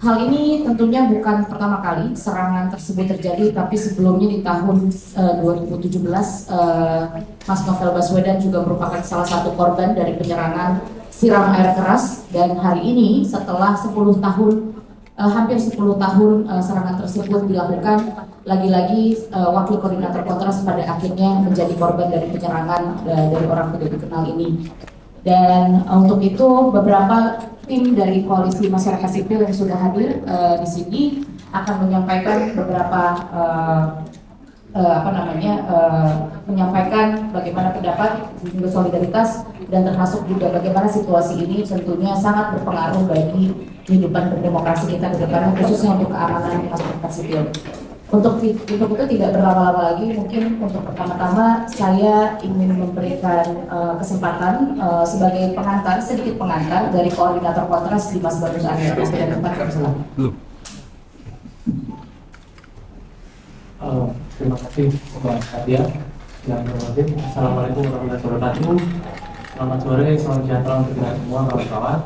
Hal ini tentunya bukan pertama kali serangan tersebut terjadi, tapi sebelumnya di tahun 2017 Mas Novel Baswedan juga merupakan salah satu korban dari penyerangan siram air keras, dan hari ini setelah 10 tahun hampir 10 tahun serangan tersebut dilakukan, lagi-lagi Wakil Koordinator Kontras pada akhirnya menjadi korban dari penyerangan dari orang tidak dikenal ini. Dan untuk itu beberapa tim dari koalisi masyarakat sipil yang sudah hadir di sini akan menyampaikan beberapa menyampaikan bagaimana pendapat juga solidaritas, dan termasuk juga bagaimana situasi ini tentunya sangat berpengaruh bagi kehidupan berdemokrasi kita ke depannya, khususnya untuk keamanan masyarakat sipil. Untuk itu tidak berlama-lama lagi, mungkin untuk pertama-tama saya ingin memberikan kesempatan sebagai pengantar, sedikit pengantar dari Koordinator Kontras di Mas Badrus Aniar. Dan tempat silakan. Terima kasih Bapak Kadia yang berhormat. Assalamualaikum warahmatullahi wabarakatuh. Selamat sore, selamat sejahtera untuk kita semua kawan-kawan.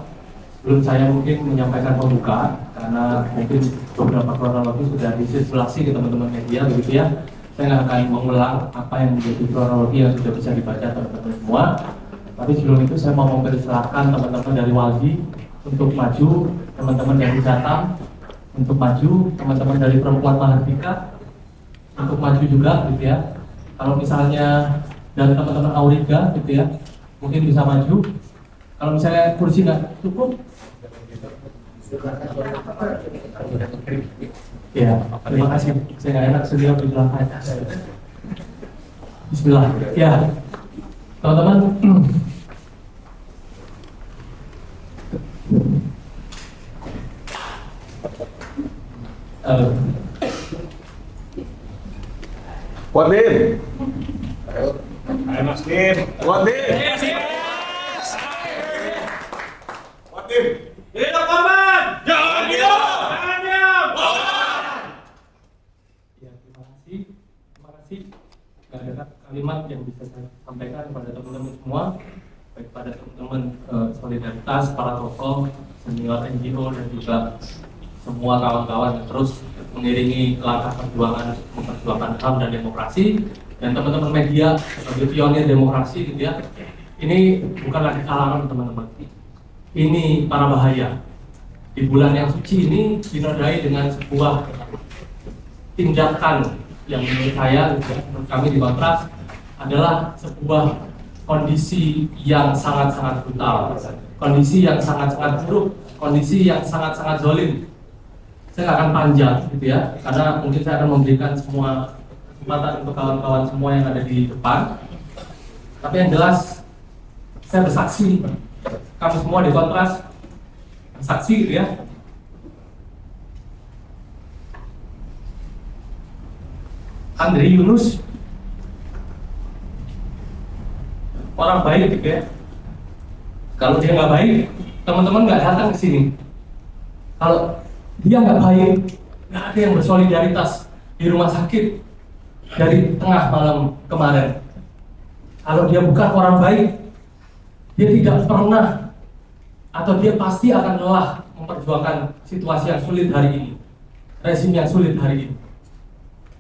Sebelum saya mungkin menyampaikan pembukaan, karena mungkin beberapa kronologi sudah disirkulasi ke teman-teman media, begitu ya. Saya nggak akan mengulang apa yang menjadi kronologi yang sudah bisa dibaca teman-teman semua. Tapi sebelum itu saya mau mempersilahkan teman-teman dari Walhi untuk maju, teman-teman dari Jatam untuk maju, teman-teman dari Perempuan Mahardika untuk maju juga, gitu ya. Kalau misalnya dari teman-teman Auriga, gitu ya, mungkin bisa maju. Kalau misalnya kursi nggak cukup, ya, terima kasih. Saya nggak enak sendiri bersilakan. Bismillah. Ya, teman-teman. Wadid. Ayo Mas Dim. Wadid. Wadid. Hidup korban. Jangan diam. Jangan diam. Ya, terima kasih. Terima kasih. Gak ada kalimat yang bisa saya sampaikan kepada teman-teman semua, baik pada teman-teman solidaritas, para tokoh, senior NGO, dan juga semua kawan-kawan yang terus mengiringi langkah memperjuangkan HAM dan demokrasi, dan teman-teman media sebagai pionir demokrasi, gitu ya. Ini bukan lagi kalangan teman-teman. Ini para bahaya. Di bulan yang suci ini dinodai dengan sebuah tindakan yang menurut saya, menurut kami di Kontras, adalah sebuah kondisi yang sangat-sangat brutal, kondisi yang sangat-sangat buruk, kondisi yang sangat-sangat zalim. Saya nggak akan panjang, gitu ya, karena mungkin saya akan memberikan semua kesempatan untuk kawan-kawan semua yang ada di depan. Tapi yang jelas, saya bersaksi, kami semua di Kontras bersaksi, gitu ya. Andri Yunus orang baik, gitu ya. Kalau dia nggak baik, teman-teman nggak datang ke sini. Kalau dia nggak baik, nggak ada yang bersolidaritas di rumah sakit dari tengah malam kemarin. Kalau dia bukan orang baik, dia tidak pernah atau dia pasti akan lelah memperjuangkan situasi yang sulit hari ini, rezim yang sulit hari ini.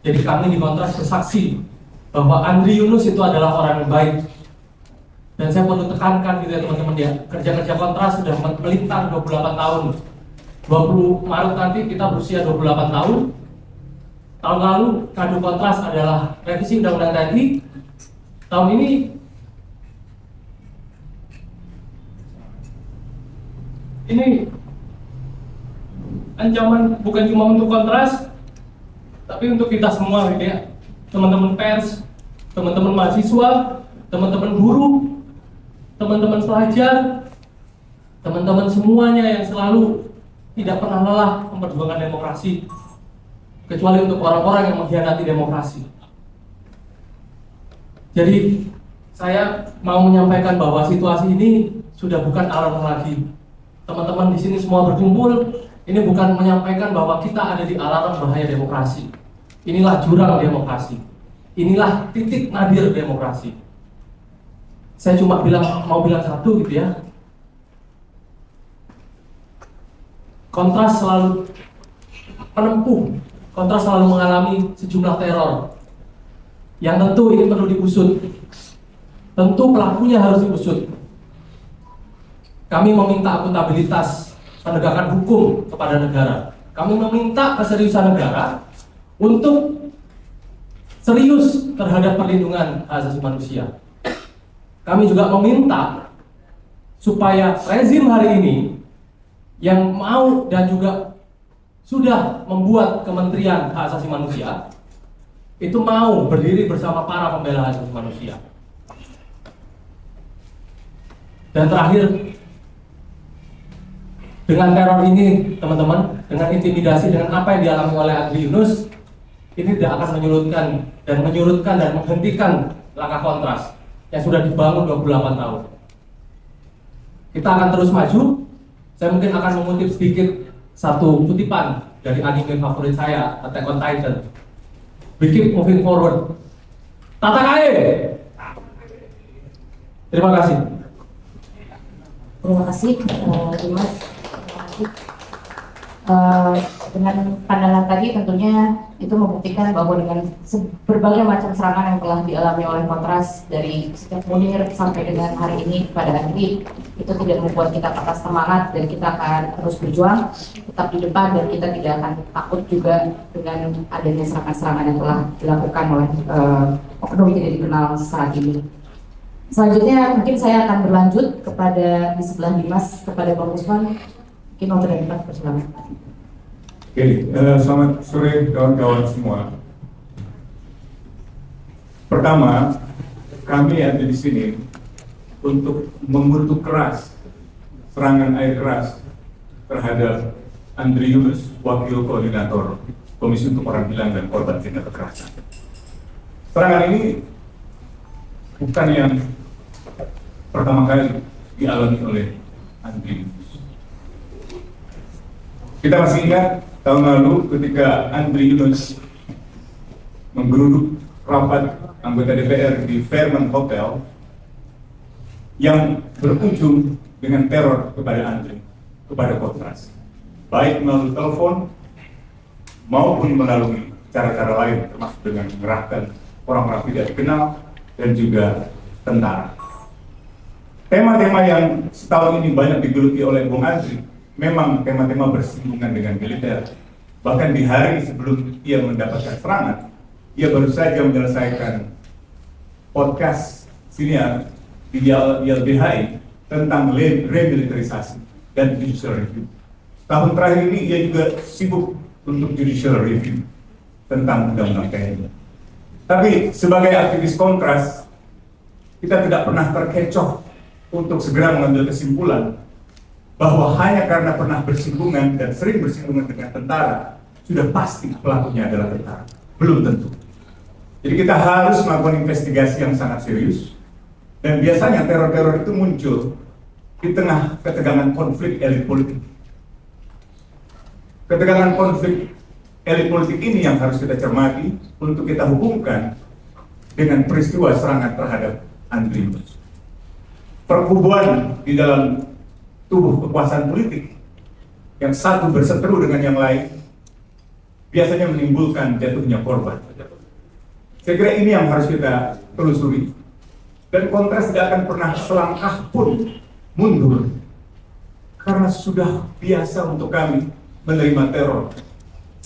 Jadi kami di Kontras bersaksi bahwa Andri Yunus itu adalah orang yang baik. Dan saya perlu tekankan, gitu ya teman-teman ya, kerja-kerja Kontras sudah melintang 28 tahun. 20 Maret nanti kita berusia 28 tahun. Tahun lalu kado Kontras adalah revisi Undang-Undang TNI. Tahun ini ancaman bukan cuma untuk Kontras, tapi untuk kita semua, gitu ya. Teman-teman pers, teman-teman mahasiswa, teman-teman guru, teman-teman pelajar, teman-teman semuanya yang selalu tidak pernah lelah memperjuangkan demokrasi, kecuali untuk orang-orang yang mengkhianati demokrasi. Jadi saya mau menyampaikan bahwa situasi ini sudah bukan alarm lagi. Teman-teman di sini semua berkumpul, ini bukan menyampaikan bahwa kita ada di alarm bahaya demokrasi. Inilah jurang demokrasi. Inilah titik nadir demokrasi. Saya cuma mau bilang satu, gitu ya. Kontras selalu menempuh, Kontras selalu mengalami sejumlah teror yang tentu ini perlu diusut. Tentu pelakunya harus diusut. Kami meminta akuntabilitas penegakan hukum kepada negara. Kami meminta keseriusan negara untuk serius terhadap perlindungan hak asasi manusia. Kami juga meminta supaya rezim hari ini yang mau dan juga sudah membuat Kementerian Hak Asasi Manusia itu mau berdiri bersama para pembela hak asasi manusia. Dan terakhir, dengan teror ini, teman-teman, dengan intimidasi, dengan apa yang dialami oleh Andri Yunus, ini tidak akan menyurutkan dan menghentikan langkah Kontras yang sudah dibangun 28 tahun. Kita akan terus maju. Saya mungkin akan mengutip sedikit satu kutipan dari anime favorit saya, Attack on Titan. We keep moving forward. Tatakae! Terima kasih. Terima kasih, Dimas. Terima kasih. Dengan pandangan tadi tentunya itu membuktikan bahwa dengan berbagai macam serangan yang telah dialami oleh Kontras dari sejak Munir sampai dengan hari ini kepada Andri, itu tidak membuat kita patah semangat dan kita akan terus berjuang tetap di depan, dan kita tidak akan takut juga dengan adanya serangan-serangan yang telah dilakukan oleh oknum yang tidak dikenal saat ini. Selanjutnya mungkin saya akan berlanjut kepada di sebelah Dimas, kepada Bang Usman. Mungkin waktu dan tempat, persilakan. Oke, selamat sore kawan-kawan semua. Pertama, kami ada di sini untuk mengutuk keras serangan air keras terhadap Andri Yunus, Wakil Koordinator Komisi untuk Orang Hilang dan Korban Tindak Kekerasan. Serangan ini bukan yang pertama kali dialami oleh Andri Yunus. Kita masih ingat tahun lalu ketika Andri Yunus menggeruduk rapat anggota DPR di Fairmont Hotel yang berujung dengan teror kepada Andri, kepada Kontras, baik melalui telepon maupun melalui cara-cara lain, termasuk dengan mengerahkan orang-orang tidak dikenal dan juga tentara. Tema-tema yang setahun ini banyak digeluti oleh Bung Andri memang tema-tema bersinggungan dengan militer. Bahkan di hari sebelum ia mendapatkan serangan, ia baru saja menyelesaikan podcast siniar di YLBHI tentang remilitarisasi dan judicial review. Tahun terakhir ini ia juga sibuk untuk judicial review tentang undang-undang TNI. Tapi sebagai aktivis Kontras, kita tidak pernah terkecoh untuk segera mengambil kesimpulan bahwa hanya karena pernah bersinggungan dan sering bersinggungan dengan tentara, sudah pasti pelakunya adalah tentara. Belum tentu. Jadi kita harus melakukan investigasi yang sangat serius, dan biasanya teror-teror itu muncul di tengah ketegangan konflik elit politik. Ketegangan konflik elit politik ini yang harus kita cermati untuk kita hubungkan dengan peristiwa serangan terhadap Andri Yunus. Perkubuan di dalam tubuh kekuasaan politik yang satu berseteru dengan yang lain biasanya menimbulkan jatuhnya korban. Saya kira ini yang harus kita telusuri, dan Kontras tidak akan pernah selangkah pun mundur karena sudah biasa untuk kami menerima teror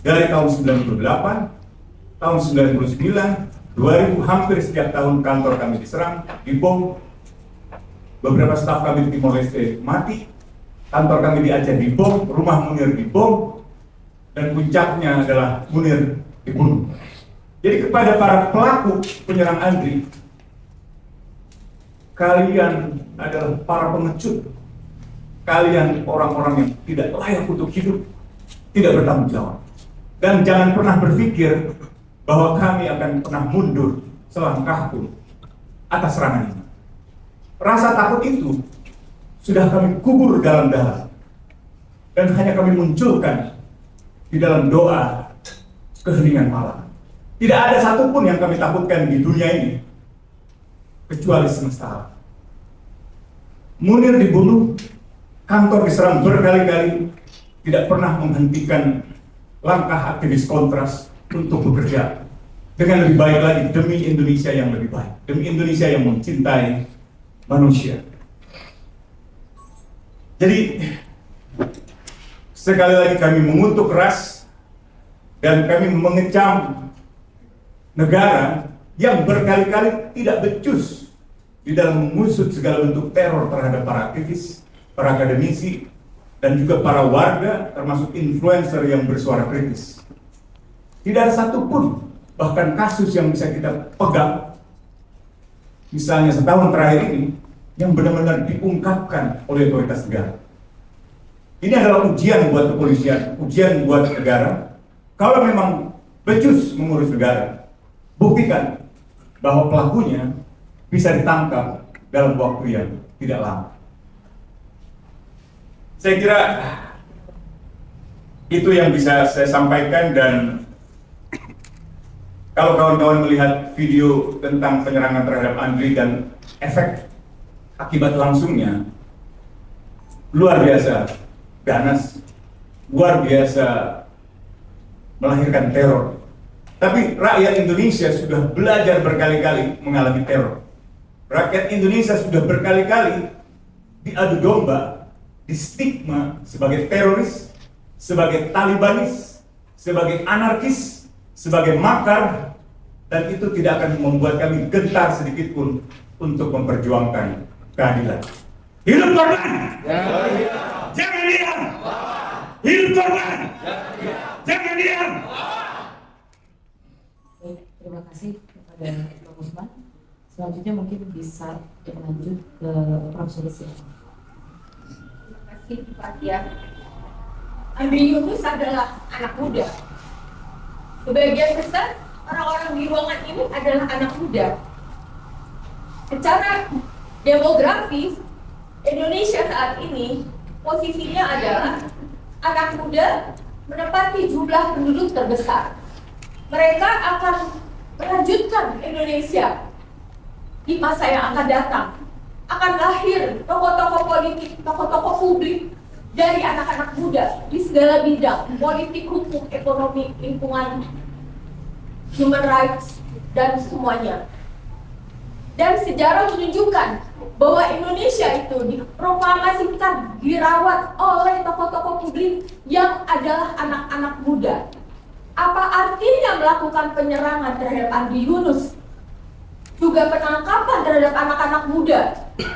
dari tahun 98, tahun 99, 2000, hampir setiap tahun kantor kami diserang, dibom, beberapa staf kami di Timor Leste mati, kantor kami di Aceh dibom, rumah Munir dibom, dan puncaknya adalah Munir dibunuh. Jadi kepada para pelaku penyerang Andri, kalian adalah para pengecut, kalian orang-orang yang tidak layak untuk hidup, tidak bertanggung jawab. Dan jangan pernah berpikir bahwa kami akan pernah mundur selangkah pun atas serangan ini. Rasa takut itu sudah kami kubur dalam-dalam, dan hanya kami munculkan di dalam doa keheningan malam. Tidak ada satupun yang kami takutkan di dunia ini kecuali semesta alam. Munir dibunuh, kantor diserang berkali-kali, tidak pernah menghentikan langkah aktivis Kontras untuk bekerja dengan lebih baik lagi demi Indonesia yang lebih baik, demi Indonesia yang mencintai manusia. Jadi sekali lagi kami mengutuk keras dan kami mengecam negara yang berkali-kali tidak becus di dalam mengusut segala bentuk teror terhadap para aktivis, para akademisi, dan juga para warga, termasuk influencer yang bersuara kritis. Tidak ada satupun, bahkan kasus yang bisa kita pegang, misalnya setahun terakhir ini, yang benar-benar diungkapkan oleh otoritas negara. Ini adalah ujian buat kepolisian, ujian buat negara. Kalau memang becus mengurus negara, buktikan bahwa pelakunya bisa ditangkap dalam waktu yang tidak lama. Saya kira itu yang bisa saya sampaikan, dan kalau kawan-kawan melihat video tentang penyerangan terhadap Andri dan efek akibat langsungnya, luar biasa ganas, luar biasa melahirkan teror. Tapi rakyat Indonesia sudah belajar berkali-kali mengalami teror. Rakyat Indonesia sudah berkali-kali diadu domba, distigma sebagai teroris, sebagai Talibanis, sebagai anarkis, sebagai makar, dan itu tidak akan membuat kami gentar sedikit pun untuk memperjuangkan keadilan. Hidup korban! Jangan diam! Hidup korban! Jangan diam! Baik, terima kasih kepada Bang Usman. Selanjutnya mungkin bisa berlanjut ke Prof. Sulisya. Terima kasih Pak Tia. Andri Yunus adalah anak muda. Sebagian besar orang-orang di ruangan ini adalah anak muda. Secara demografis, Indonesia saat ini posisinya adalah anak muda menempati jumlah penduduk terbesar. Mereka akan melanjutkan Indonesia di masa yang akan datang. Akan lahir tokoh-tokoh politik, tokoh-tokoh publik dari anak-anak muda di segala bidang, politik, hukum, ekonomi, lingkungan, human rights, dan semuanya. Dan sejarah menunjukkan bahwa Indonesia itu diproklamasikan, dirawat oleh tokoh-tokoh publik yang adalah anak-anak muda. Apa artinya melakukan penyerangan terhadap Andri Yunus, juga penangkapan terhadap anak-anak muda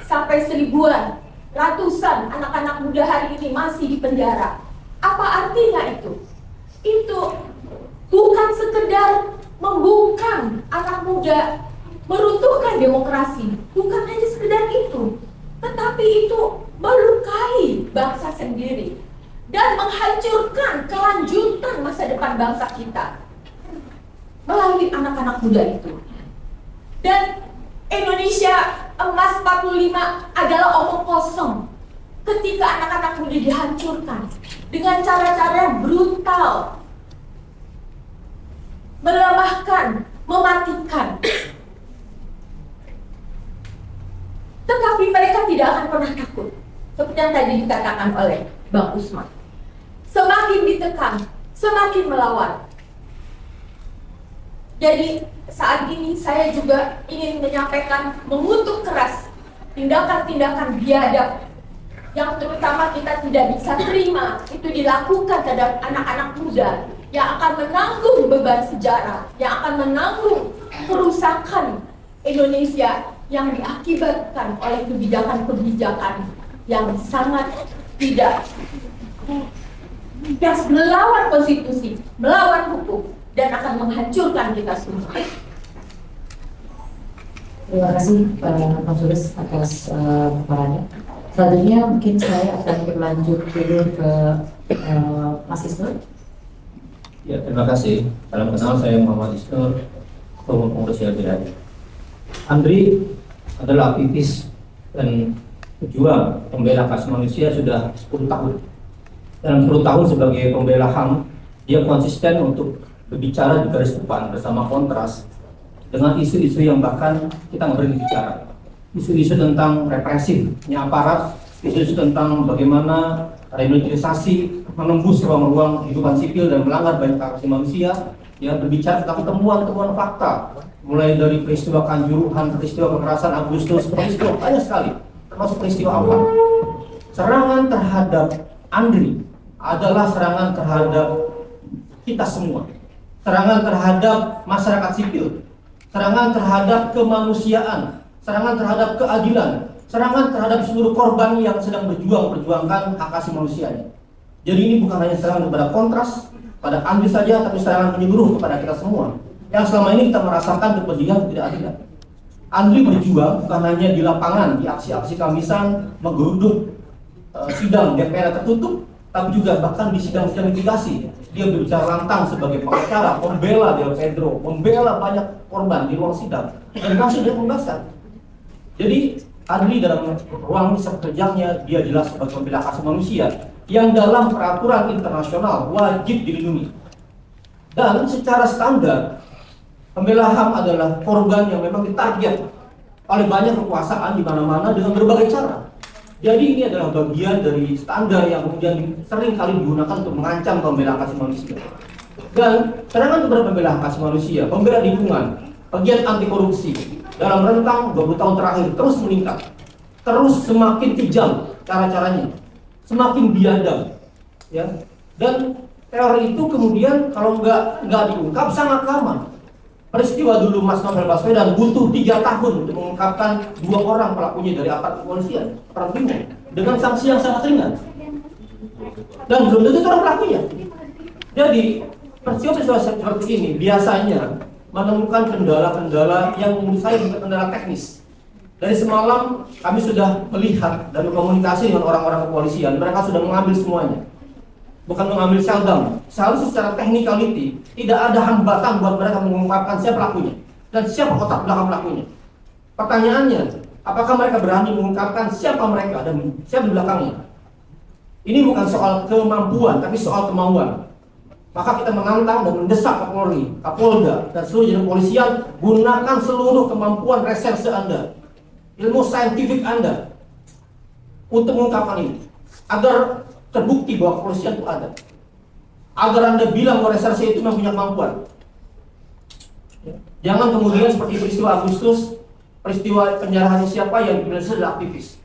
sampai 1000-an, ratusan anak-anak muda hari ini masih di penjara? Apa artinya itu? Itu bukan sekedar membungkam anak muda, meruntuhkan demokrasi, bukan hanya sekedar itu, tetapi itu melukai bangsa sendiri dan menghancurkan kelanjutan masa depan bangsa kita melalui anak-anak muda itu. Dan Indonesia emas 45 adalah omong kosong ketika anak-anak muda dihancurkan dengan cara-cara brutal, melemahkan, mematikan. Tetapi mereka tidak akan pernah takut, seperti yang tadi dikatakan oleh Bang Usman. Semakin ditekan, semakin melawan. Jadi saat ini saya juga ingin menyampaikan, mengutuk keras tindakan-tindakan biadab yang terutama kita tidak bisa terima itu dilakukan terhadap anak-anak muda yang akan menanggung beban sejarah, yang akan menanggung kerusakan Indonesia yang diakibatkan oleh kebijakan-kebijakan yang sangat tidak, yang melawan konstitusi, melawan hukum, dan akan menghancurkan kita semua. Terima kasih Pak Sulis atas paparannya. Selanjutnya mungkin saya akan berlanjut dulu ke Mas Isnur. Ya, terima kasih. Salam kenal, saya Muhammad Isnur, Ketua Pengurus YLBHI. Andri adalah aktivis dan pejuang pembela hak asasi manusia sudah 10 tahun. Dalam 10 tahun sebagai pembela HAM, dia konsisten untuk berbicara di garis depan bersama Kontras dengan isu-isu yang bahkan kita nggak berani bicara. Isu-isu tentang represifnya aparat, isu-isu tentang bagaimana rehabilitasi, menembus ruang-ruang kehidupan sipil dan melanggar banyak hak asasi manusia, ya berbicara tentang temuan-temuan fakta, mulai dari peristiwa Kanjuruhan, peristiwa kekerasan Agustus, peristiwa banyak sekali, termasuk peristiwa Afan. Serangan terhadap Andri adalah serangan terhadap kita semua, serangan terhadap masyarakat sipil, serangan terhadap kemanusiaan, serangan terhadap keadilan, serangan terhadap seluruh korban yang sedang memperjuangkan hak asasi manusianya. Jadi ini bukan hanya serangan kepada Kontras, pada Andri saja, tapi serangan menyeluruh kepada kita semua yang selama ini kita merasakan kepedihan ketidakadilan. Andri berjuang bukan hanya di lapangan, di aksi-aksi Kamisan, menggeruduk sidang DPR tertutup, tapi juga bahkan di sidang-sidang mitigasi dia berbicara lantang sebagai pengacara, membela Del Pedro, membela banyak korban di ruang sidang, dan langsung dia membebaskan. Jadi Andri dalam ruang kerjanya dia jelas sebagai pembela hak asasi manusia yang dalam peraturan internasional wajib dilindungi. Dan secara standar pembela HAM adalah korban yang memang ditarget oleh banyak kekuasaan di mana-mana dengan berbagai cara. Jadi ini adalah bagian dari standar yang kemudian sering kali digunakan untuk mengancam pembela hak asasi manusia. Dan serangan kepada pembela hak asasi manusia, pembela lingkungan, pegiat anti korupsi dalam rentang 20 tahun terakhir terus meningkat, terus semakin kejam cara-caranya, semakin biadab, ya. Dan teror itu kemudian kalau nggak diungkap sangat lama. Peristiwa dulu Mas Novel Baswedan butuh 3 tahun untuk mengungkapkan 2 orang pelakunya dari aparat kepolisian, aparat BRIMOB, dengan sanksi yang sangat ringan. Dan belum tentu itu orang pelakunya. Jadi peristiwa seperti ini biasanya menemukan kendala-kendala yang menurut saya juga kendala teknis. Dari semalam kami sudah melihat dan berkomunikasi dengan orang-orang kepolisian, mereka sudah mengambil semuanya. Bukan mengambil seldom, seharusnya secara technicality tidak ada hambatan buat mereka mengungkapkan siapa pelakunya dan siapa otak belakang pelakunya. Pertanyaannya, apakah mereka berani mengungkapkan siapa mereka dan siapa di belakangnya? Ini bukan soal kemampuan, tapi soal kemauan. Maka kita menantang dan mendesak Kapolri, Kapolda, dan seluruh jajaran kepolisian, gunakan seluruh kemampuan reserse Anda, ilmu saintifik Anda untuk mengungkapkan ini, agar terbukti bahwa kepolisian itu ada, agar Anda bilang bahwa reserse itu memang punya kemampuan. Jangan kemudian seperti peristiwa Agustus, peristiwa penjarahan siapa yang dibilang adalah aktivis.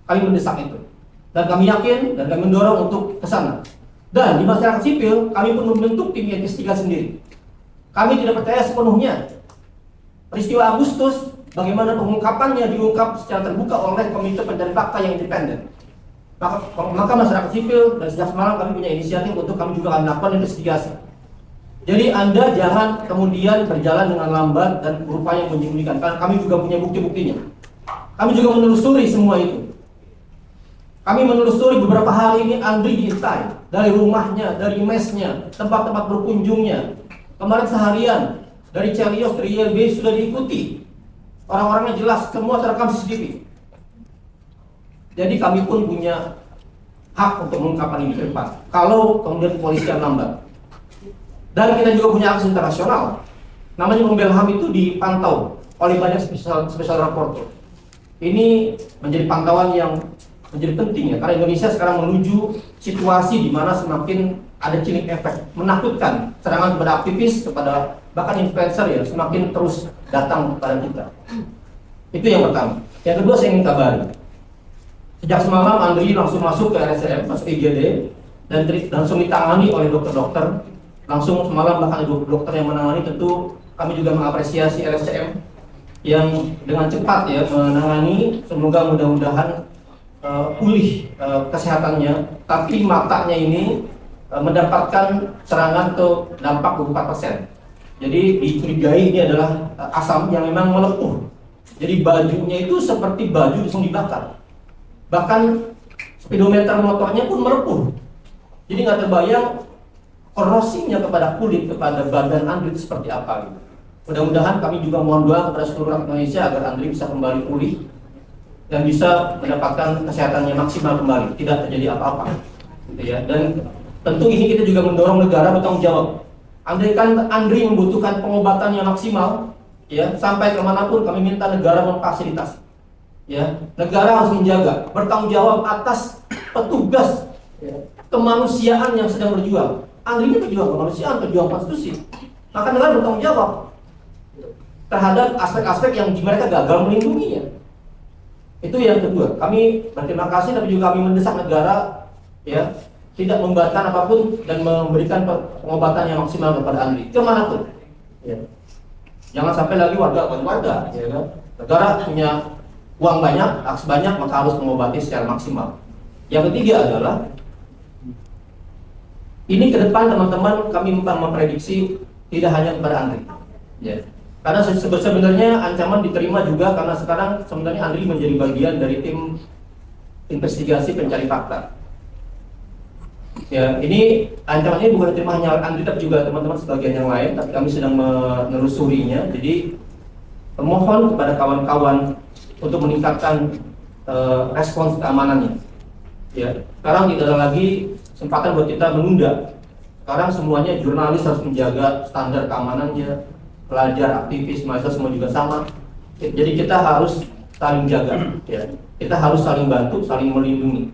Kami mendesak itu, dan kami yakin dan kami mendorong untuk ke sana. Dan di masyarakat sipil, kami pun membentuk tim investigasi sendiri. Kami tidak percaya sepenuhnya peristiwa Agustus, bagaimana pengungkapannya diungkap secara terbuka oleh Komite Pencari Fakta yang independen. Maka masyarakat sipil dan sejak semalam kami punya inisiatif untuk kami juga akan melakukan investigasi. Jadi Anda jangan kemudian berjalan dengan lambat dan berupaya menyembunyikan, karena kami juga punya bukti-buktinya. Kami juga menelusuri semua itu. Kami menelusuri beberapa hari ini Andri diintai dari rumahnya, dari mesnya, tempat-tempat berkunjungnya. Kemarin seharian dari Celios, dari ILB sudah diikuti. Orang-orangnya jelas, semua terekam CCTV. Jadi kami pun punya hak untuk mengungkapkan ini ke depan. Kalau kemudian kepolisian lambat. Dan kita juga punya akses internasional. Namanya membela HAM itu dipantau oleh banyak special rapporteur. Ini menjadi pantauan yang menjadi penting ya, karena Indonesia sekarang menuju situasi di mana semakin ada chilling effect, menakutkan, serangan kepada aktivis, kepada bahkan influencer ya, semakin terus datang kepada kita. Itu yang pertama. Yang kedua saya ingin kabari. Sejak semalam Andri langsung masuk ke RSCM, masuk IGD, dan langsung ditangani oleh dokter-dokter. Langsung semalam bahkan ada dokter yang menangani. Tentu kami juga mengapresiasi RSCM yang dengan cepat ya menangani. Semoga mudah-mudahan pulih kesehatannya. Tapi matanya ini mendapatkan serangan ke dampak 24%. Jadi dicurigai ini adalah asam yang memang melepuh. Jadi bajunya itu seperti baju langsung dibakar. Bahkan speedometer motornya pun melepuh. Jadi nggak terbayang korosinya kepada kulit, kepada badan Andri itu seperti apa gitu. Mudah-mudahan kami juga mohon doa kepada seluruh rakyat Indonesia agar Andri bisa kembali pulih dan bisa mendapatkan kesehatannya maksimal kembali, tidak terjadi apa-apa gitu ya. Dan tentu ini kita juga mendorong negara bertanggung jawab. Andai kan Andri membutuhkan pengobatan yang maksimal ya, sampai kemanapun kami minta negara memfasilitasi. Ya, negara harus menjaga, bertanggung jawab atas petugas ya, kemanusiaan yang sedang berjuang. Andri ini berjuang kemanusiaan, berjuang konstitusi. Maka negara bertanggung jawab terhadap aspek-aspek yang mereka gagal melindunginya. Itu yang kedua. Kami berterima kasih, tapi juga kami mendesak negara ya tidak membiarkan apapun dan memberikan pengobatan yang maksimal kepada Andri kemanapun. Ya. Jangan sampai lagi warga, ya kan? Negara punya uang banyak, aks banyak, maka harus mengobati secara maksimal. Yang ketiga adalah ini ke depan teman-teman kami memprediksi tidak hanya kepada Andri. Ya. Karena sebenarnya ancaman diterima juga karena sekarang sebenarnya Andri menjadi bagian dari tim investigasi pencari fakta. Ya, ini ancamannya bukan diterima hanya Andri tapi juga teman-teman sebagian yang lain, tapi kami sedang menelusurinya. Jadi mohon kepada kawan-kawan untuk meningkatkan respons keamanannya. Ya, sekarang tidak ada lagi kesempatan buat kita menunda. Sekarang semuanya jurnalis harus menjaga standar keamanannya, pelajar, aktivis, mahasiswa semua juga sama. Jadi kita harus saling jaga, ya. Kita harus saling bantu, saling melindungi.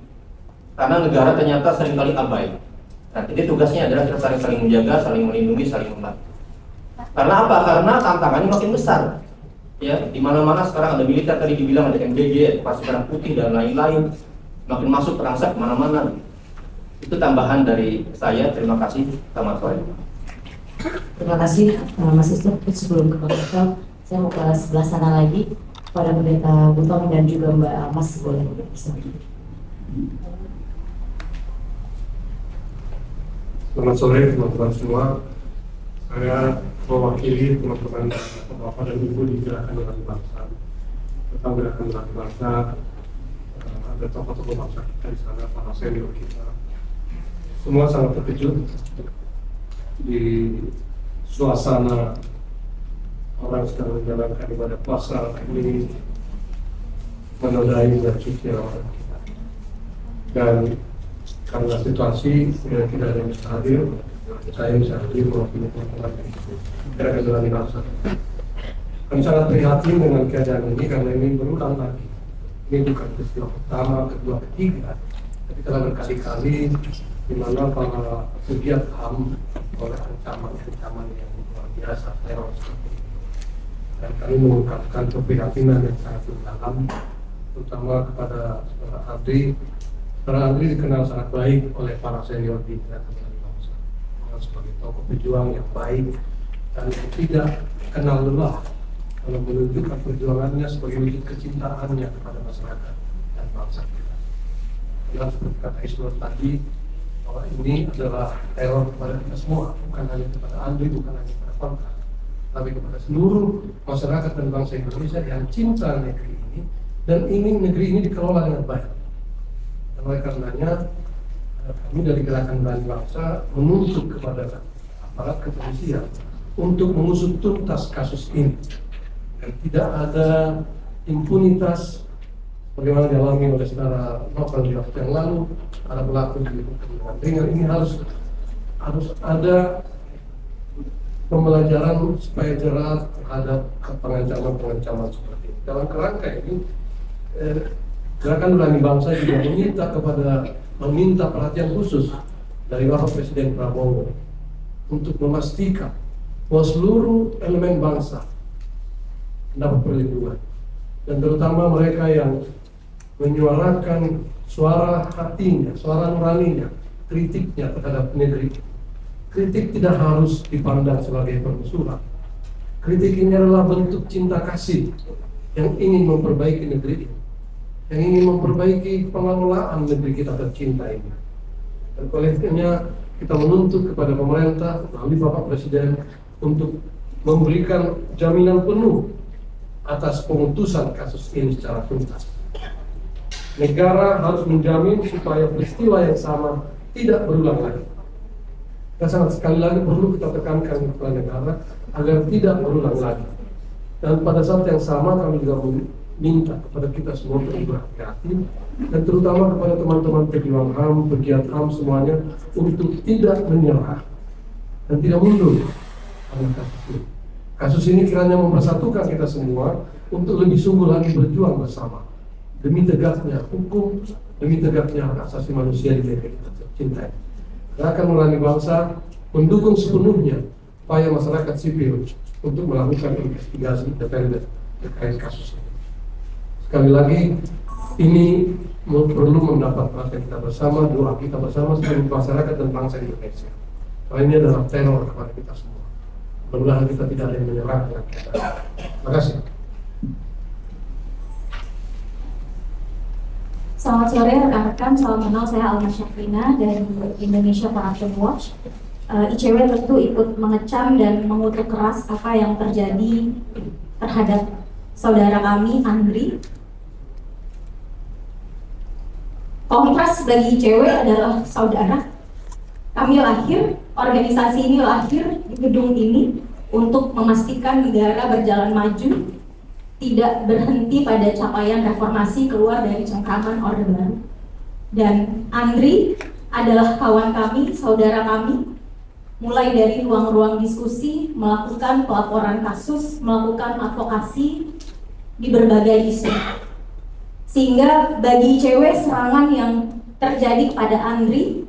Karena negara ternyata seringkali abai. Nah, jadi tugasnya adalah kita saling menjaga, saling melindungi, saling membantu. Karena apa? Karena tantangannya makin besar. Ya, di mana-mana sekarang ada militer, tadi dibilang ada MJJ, pasukan putih dan lain-lain. Makin masuk terangsek kemana-mana. Itu tambahan dari saya. Terima kasih. Selamat sore. Terima kasih Mas Isnur. Sebelum ke Pak Novel, saya mau ke sebelah sana lagi pada Pendeta Butong dan juga Mbak Almas, boleh bersama. Selamat sore teman-teman semua. Saya mewakili teman-teman Bapak dan Ibu di Gerakan Nurani Bangsa. Tentang Gerakan Nurani Bangsa, ada tokoh-tokoh bangsa kita di sana, para senior kita. Semua sangat terkejut di suasana orang sedang menjalankan ibadah puasa ini menodai dan suci orang kita. Dan karena situasi tidak ada yang bisa hadir, saya bisa hadir mewakili teman-teman Gerakan Nurani Bangsa. Kami sangat prihatin dengan keadaan ini karena ini berulang lagi. Ini bukan peristiwa pertama, kedua, ketiga, tapi telah berkali-kali di mana para pegiat HAM oleh ancaman yang luar biasa, teror seperti ini. Dan kami mengungkapkan keprihatinan yang sangat mendalam, terutama kepada saudara Andri. Saudara Andri dikenal sangat baik oleh para senior di Gerakan Nurani Bangsa, sebagai tokoh pejuang yang baik dan yang tidak kenal lelah dalam menunjukkan perjuangannya sebagai wujud kecintaannya kepada masyarakat dan bangsa kita. Karena seperti kata Isnur tadi, bahwa ini adalah teror kepada kita semua, bukan hanya kepada Andri, bukan hanya kepada kontras, tapi kepada seluruh masyarakat dan bangsa Indonesia yang cinta negeri ini dan ingin negeri ini dikelola dengan baik. Dan oleh karenanya kami dari Gerakan Nurani Bangsa menuntut kepada aparat kepolisian untuk mengusut tuntas kasus ini dan tidak ada impunitas bagaimana dialami oleh saudara Novel di waktu yang lalu. Para pelaku dihukum dengan ringan. Ini harus ada pembelajaran supaya jerat terhadap pengancaman seperti ini. Dalam kerangka ini, Gerakan Nurani Bangsa juga meminta perhatian khusus dari Bapak Presiden Prabowo untuk memastikan bahwa seluruh elemen bangsa mendapat perlindungan, dan terutama mereka yang menyuarakan suara hatinya, suara nuraninya, kritiknya terhadap negeri. Kritik tidak harus dipandang sebagai permusuhan. Kritik ini adalah bentuk cinta kasih yang ingin memperbaiki negeri ini, yang ingin memperbaiki pengelolaan negeri kita tercinta ini. Dan oleh karena kita menuntut kepada pemerintah melalui Bapak Presiden untuk memberikan jaminan penuh atas pemutusan kasus ini secara tuntas. Negara harus menjamin supaya peristiwa yang sama tidak berulang lagi. Dan sangat sekali lagi perlu kita tekankan kepada negara agar tidak berulang lagi. Dan pada saat yang sama kami juga meminta kepada kita semua untuk berhati-hati, dan terutama kepada teman-teman pejuang HAM, pegiat HAM semuanya, untuk tidak menyerah dan tidak mundur pada kasus ini. Kasus ini kiranya mempersatukan kita semua untuk lebih sungguh lagi berjuang bersama demi tegaknya hukum demi tegaknya hak asasi manusia di negeri kita tercinta. Gerakan Melayani Bangsa mendukung sepenuhnya upaya masyarakat sipil untuk melakukan investigasi independen terkait kasus ini. Sekali lagi, ini perlu mendapat perhatian kita bersama, doa kita bersama seluruh masyarakat dan bangsa Indonesia. Karena ini adalah teror kepada kita semua. Mudah-mudahan kita tidak ada yang menyerah dengan kita. Terima kasih. Selamat sore rekan-rekan, salam kenal, saya Alma Syafrina dari Indonesia Corruption Watch. ICW tentu ikut mengecam dan mengutuk keras apa yang terjadi terhadap saudara kami, Andri. Kontras bagi ICW adalah saudara. Kami lahir, organisasi ini lahir di gedung ini untuk memastikan negara berjalan maju, tidak berhenti pada capaian reformasi keluar dari cengkraman Orde Baru. Dan Andri adalah kawan kami, saudara kami, mulai dari ruang-ruang diskusi, melakukan pelaporan kasus, melakukan advokasi di berbagai isu. Sehingga bagi ICW serangan yang terjadi kepada Andri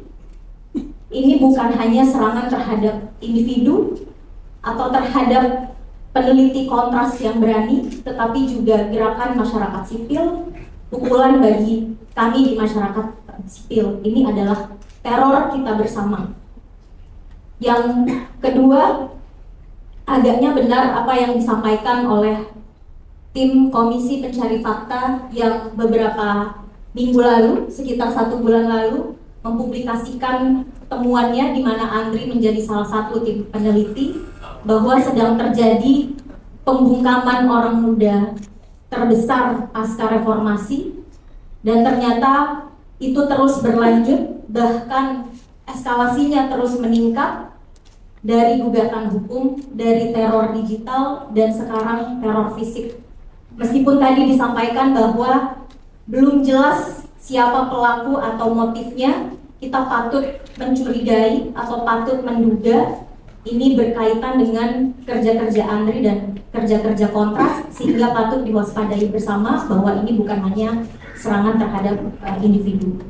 ini bukan hanya serangan terhadap individu atau terhadap peneliti kontras yang berani, tetapi juga gerakan masyarakat sipil, pukulan bagi kami di masyarakat sipil. Ini adalah teror kita bersama. Yang kedua, agaknya benar apa yang disampaikan oleh tim Komisi Pencari Fakta yang beberapa minggu lalu, sekitar 1 bulan lalu, mempublikasikan temuannya di mana Andri menjadi salah satu tim peneliti bahwa sedang terjadi pembungkaman orang muda terbesar pasca reformasi, dan ternyata itu terus berlanjut, bahkan eskalasinya terus meningkat dari gugatan hukum, dari teror digital, dan sekarang teror fisik. Meskipun tadi disampaikan bahwa belum jelas siapa pelaku atau motifnya, kita patut mencurigai atau patut menduga ini berkaitan dengan kerja-kerja Andri dan kerja-kerja kontras, sehingga patut diwaspadai bersama bahwa ini bukan hanya serangan terhadap individu.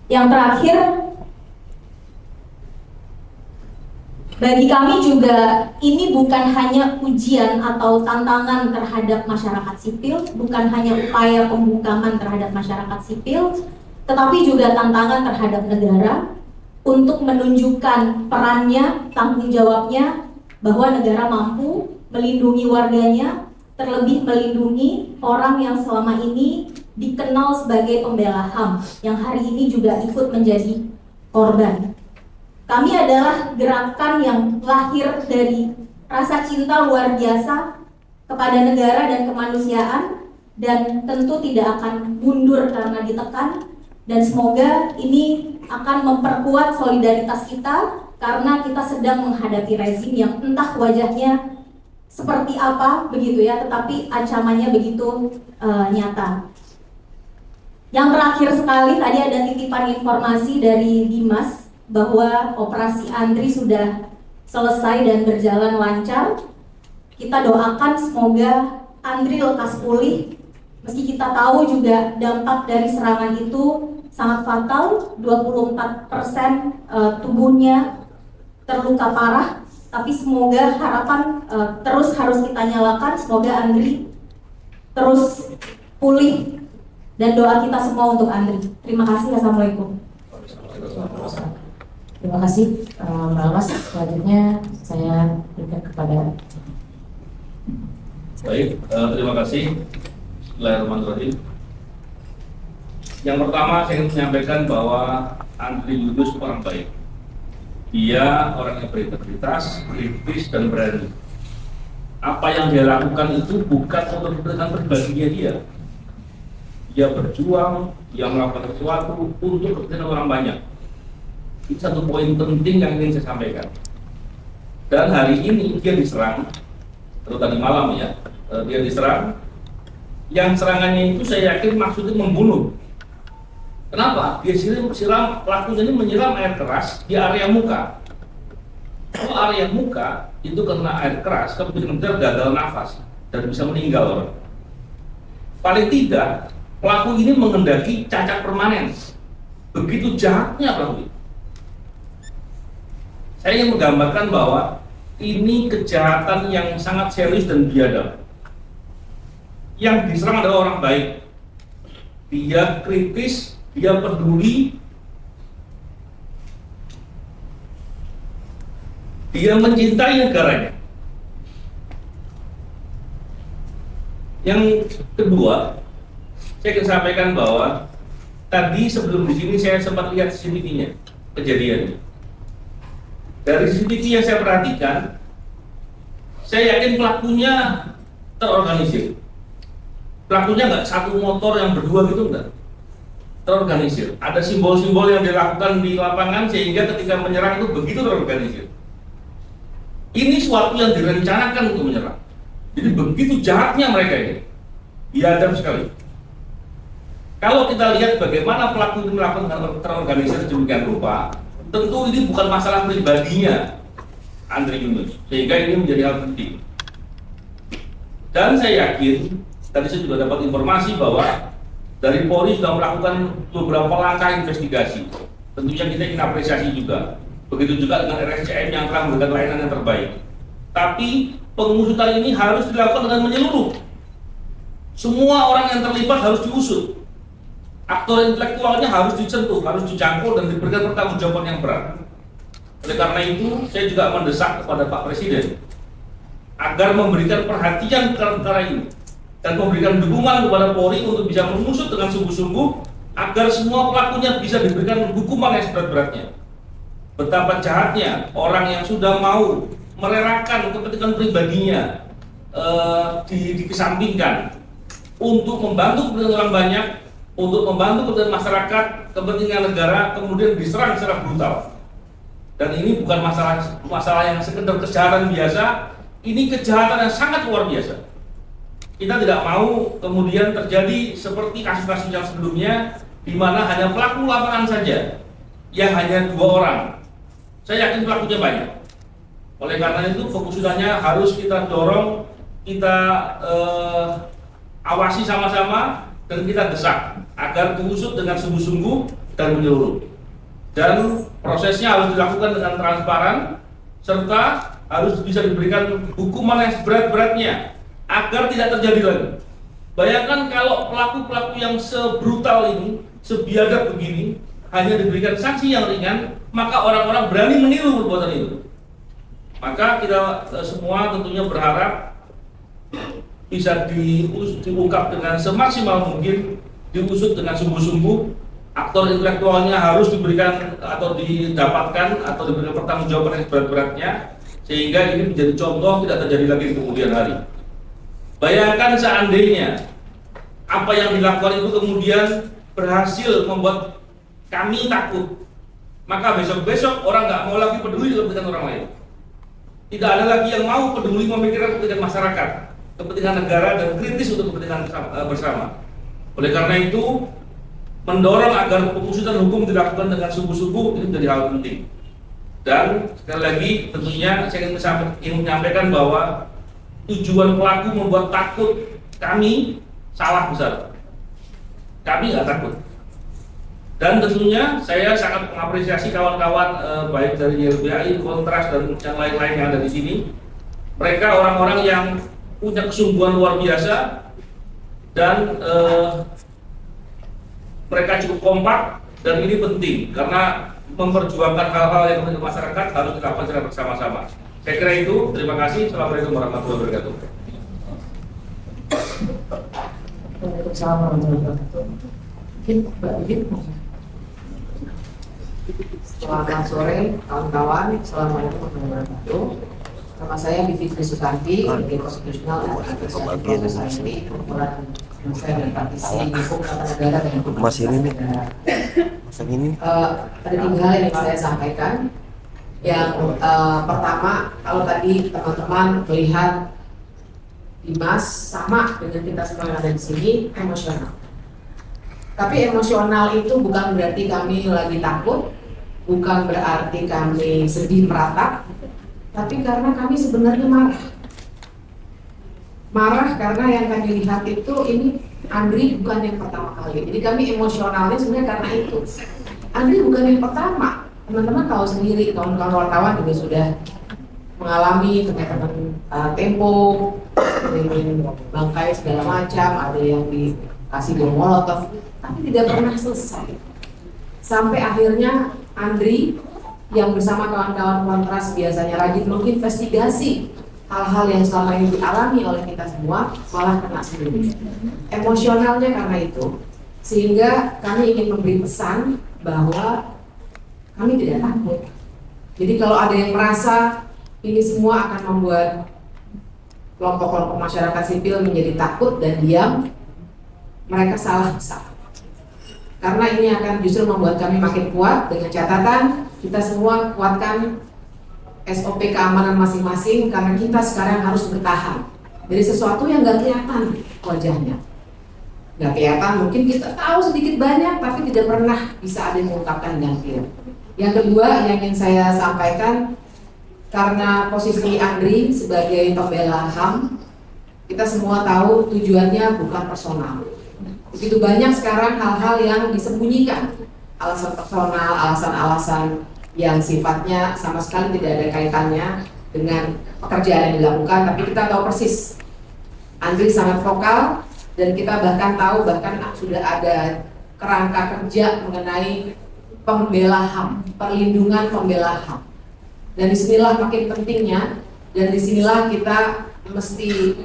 Yang terakhir, bagi kami juga ini bukan hanya ujian atau tantangan terhadap masyarakat sipil, bukan hanya upaya pembungkaman terhadap masyarakat sipil, tetapi juga tantangan terhadap negara untuk menunjukkan perannya, tanggung jawabnya, bahwa negara mampu melindungi warganya, terlebih melindungi orang yang selama ini dikenal sebagai pembela HAM, yang hari ini juga ikut menjadi korban. Kami adalah gerakan yang lahir dari rasa cinta luar biasa kepada negara dan kemanusiaan, dan tentu tidak akan mundur karena ditekan, dan semoga ini akan memperkuat solidaritas kita karena kita sedang menghadapi rezim yang entah wajahnya seperti apa begitu ya, tetapi ancamannya begitu nyata. Yang terakhir sekali, tadi ada titipan informasi dari Dimas bahwa operasi Andri sudah selesai dan berjalan lancar. Kita doakan semoga Andri lekas pulih, meski kita tahu juga dampak dari serangan itu sangat fatal, 24% tubuhnya terluka parah, tapi semoga harapan terus harus kita nyalakan, semoga Andri terus pulih, dan doa kita semua untuk Andri. Terima kasih, Assalamualaikum. Terima kasih, Mbak Almas. Selanjutnya saya berikan kepada. Baik, terima kasih. Bismillahirrahmanirrahim. Yang pertama saya ingin menyampaikan bahwa Andri Lubis orang baik. Dia orang yang berintegritas, kritis, dan berani. Apa yang dia lakukan itu bukan untuk kepentingan pribadinya dia. Dia berjuang, dia melakukan sesuatu untuk kepentingan orang banyak. Itu satu poin penting yang ingin saya sampaikan. Dan hari ini dia diserang, terus tadi malam ya, dia diserang. Yang serangannya itu saya yakin maksudnya membunuh. Kenapa? Dia siram, pelakunya ini menyiram air keras di area muka. Kalau area muka itu kena air keras, kemudian gagal nafas dan bisa meninggal orang. Paling tidak Pelaku ini menghendaki cacat permanen. Begitu jahatnya pelaku ini. Saya ingin menggambarkan bahwa ini kejahatan yang sangat serius dan biadab. Yang diserang adalah orang baik. Dia kritis, dia peduli, dia mencintai negaranya. Yang kedua, saya ingin sampaikan bahwa tadi sebelum di sini saya sempat lihat CCTV-nya kejadiannya. Dari CCTV yang saya perhatikan, saya yakin pelakunya terorganisir. Pelakunya nggak satu motor yang berdua gitu, enggak. Terorganisir. Ada simbol-simbol yang dilakukan di lapangan sehingga ketika menyerang itu begitu terorganisir. Ini suatu yang direncanakan untuk menyerang. Jadi begitu jahatnya mereka ini. Biadab sekali. Kalau kita lihat bagaimana pelaku itu melakukan terorganisir sedemikian rupa, tentu ini bukan masalah pribadinya Andri Yunus, sehingga ini menjadi hal penting. Dan saya yakin, tadi saya juga dapat informasi bahwa dari Polri sudah melakukan beberapa langkah investigasi. Tentunya kita ingin apresiasi juga. Begitu juga dengan RSCM yang telah memberikan layanan yang terbaik. Tapi pengusutan ini harus dilakukan dengan menyeluruh. Semua orang yang terlibat harus diusut. Aktor intelektualnya harus disentuh, harus dijangkau dan diberikan pertanggungjawaban yang berat. Oleh karena itu, saya juga mendesak kepada Pak Presiden agar memberikan perhatian terhadap perkara ini dan memberikan dukungan kepada Polri untuk bisa mengusut dengan sungguh-sungguh agar semua pelakunya bisa diberikan hukuman yang seberat-beratnya. Betapa jahatnya orang yang sudah mau merelakan kepentingan pribadinya dikesampingkan untuk membantu kepentingan orang banyak, untuk membantu kepentingan masyarakat, kepentingan negara, kemudian diserang secara brutal. Dan ini bukan masalah yang sekedar kejahatan biasa, ini kejahatan yang sangat luar biasa. Kita tidak mau kemudian terjadi seperti kasus-kasus yang sebelumnya, di mana hanya pelaku lapangan saja yang hanya 2 orang. Saya yakin pelakunya banyak. Oleh karena itu pengusutannya harus kita dorong, kita awasi sama-sama, dan kita desak agar diusut dengan sungguh-sungguh dan menyeluruh. Dan prosesnya harus dilakukan dengan transparan, serta harus bisa diberikan hukuman yang seberat-beratnya agar tidak terjadi lagi. Bayangkan kalau pelaku-pelaku yang sebrutal ini, sebiadab begini, hanya diberikan sanksi yang ringan, maka orang-orang berani meniru perbuatan itu. Maka kita semua tentunya berharap bisa diungkap dengan semaksimal mungkin, diusut dengan sungguh-sungguh. Aktor intelektualnya harus diberikan atau didapatkan atau diberikan pertanggungjawaban yang seberat-beratnya, sehingga ini menjadi contoh tidak terjadi lagi di kemudian hari. Bayangkan seandainya apa yang dilakukan itu kemudian berhasil membuat kami takut, maka besok-besok orang nggak mau lagi peduli dengan orang lain. Tidak ada lagi yang mau peduli memikirkan kepentingan masyarakat, kepentingan negara, dan kritis untuk kepentingan bersama. Oleh karena itu, mendorong agar pengusutan hukum dilakukan dengan sungguh-sungguh ini menjadi hal penting. Dan sekali lagi tentunya saya ingin menyampaikan bahwa tujuan pelaku membuat takut kami salah besar. Kami nggak takut. Dan tentunya saya sangat mengapresiasi kawan-kawan baik dari YLBHI, Kontras, dan yang lain-lain yang ada di sini. Mereka orang-orang yang punya kesungguhan luar biasa dan mereka cukup kompak, dan ini penting karena memperjuangkan hal-hal yang penting masyarakat harus dilakukan secara bersama-sama. Saya kira itu. Terima kasih. Assalamualaikum warahmatullahi wabarakatuh. Waalaikumsalam warahmatullahi wabarakatuh. Mungkin Mbak Bibit. Selamat sore kawan-kawan. Assalamualaikum warahmatullahi wabarakatuh. Nama saya Bivitri Susanti, Dirjen Konstitusional dan Administrasi Proses ASD, Kumpulan Saya dan Praktisi Hukum Tata Negara dan Hukum Tata Negara. Ada 3 hal yang saya sampaikan. Yang pertama, kalau tadi teman-teman melihat Dimas sama dengan kita semua yang ada di sini, emosional. Tapi emosional itu bukan berarti kami lagi takut, bukan berarti kami sedih meratap, tapi karena kami sebenarnya marah. Marah karena yang kami lihat itu ini Andri bukan yang pertama kali. Jadi kami emosionalnya sebenarnya karena itu. Andri bukan yang pertama. Teman-teman tahu sendiri, kawan-kawan wartawan juga sudah mengalami teman-teman Tempo, ngirimin bangkai segala macam, ada yang dikasih bom molotov, tapi tidak pernah selesai. Sampai akhirnya Andri yang bersama kawan-kawan kontras biasanya rajin menginvestigasi hal-hal yang selama ini dialami oleh kita semua, malah kena sendiri. Emosionalnya karena itu, sehingga kami ingin memberi pesan bahwa kami tidak takut. Jadi kalau ada yang merasa ini semua akan membuat kelompok-kelompok masyarakat sipil menjadi takut dan diam, mereka salah besar. Karena ini akan justru membuat kami makin kuat dengan catatan kita semua kuatkan SOP keamanan masing-masing karena kita sekarang harus bertahan dari sesuatu yang nggak kelihatan wajahnya. Nggak kelihatan, mungkin kita tahu sedikit banyak tapi tidak pernah bisa ada yang mengungkapkan dengan clear. Yang kedua yang ingin saya sampaikan, karena posisi Andri sebagai pembela HAM, kita semua tahu tujuannya bukan personal. Begitu banyak sekarang hal-hal yang disembunyikan, alasan personal, alasan-alasan yang sifatnya sama sekali tidak ada kaitannya dengan pekerjaan yang dilakukan, tapi kita tahu persis Andri sangat vokal dan kita bahkan tahu sudah ada kerangka kerja mengenai pembela HAM, perlindungan pembela HAM. Dan disinilah makin pentingnya, dan disinilah kita mesti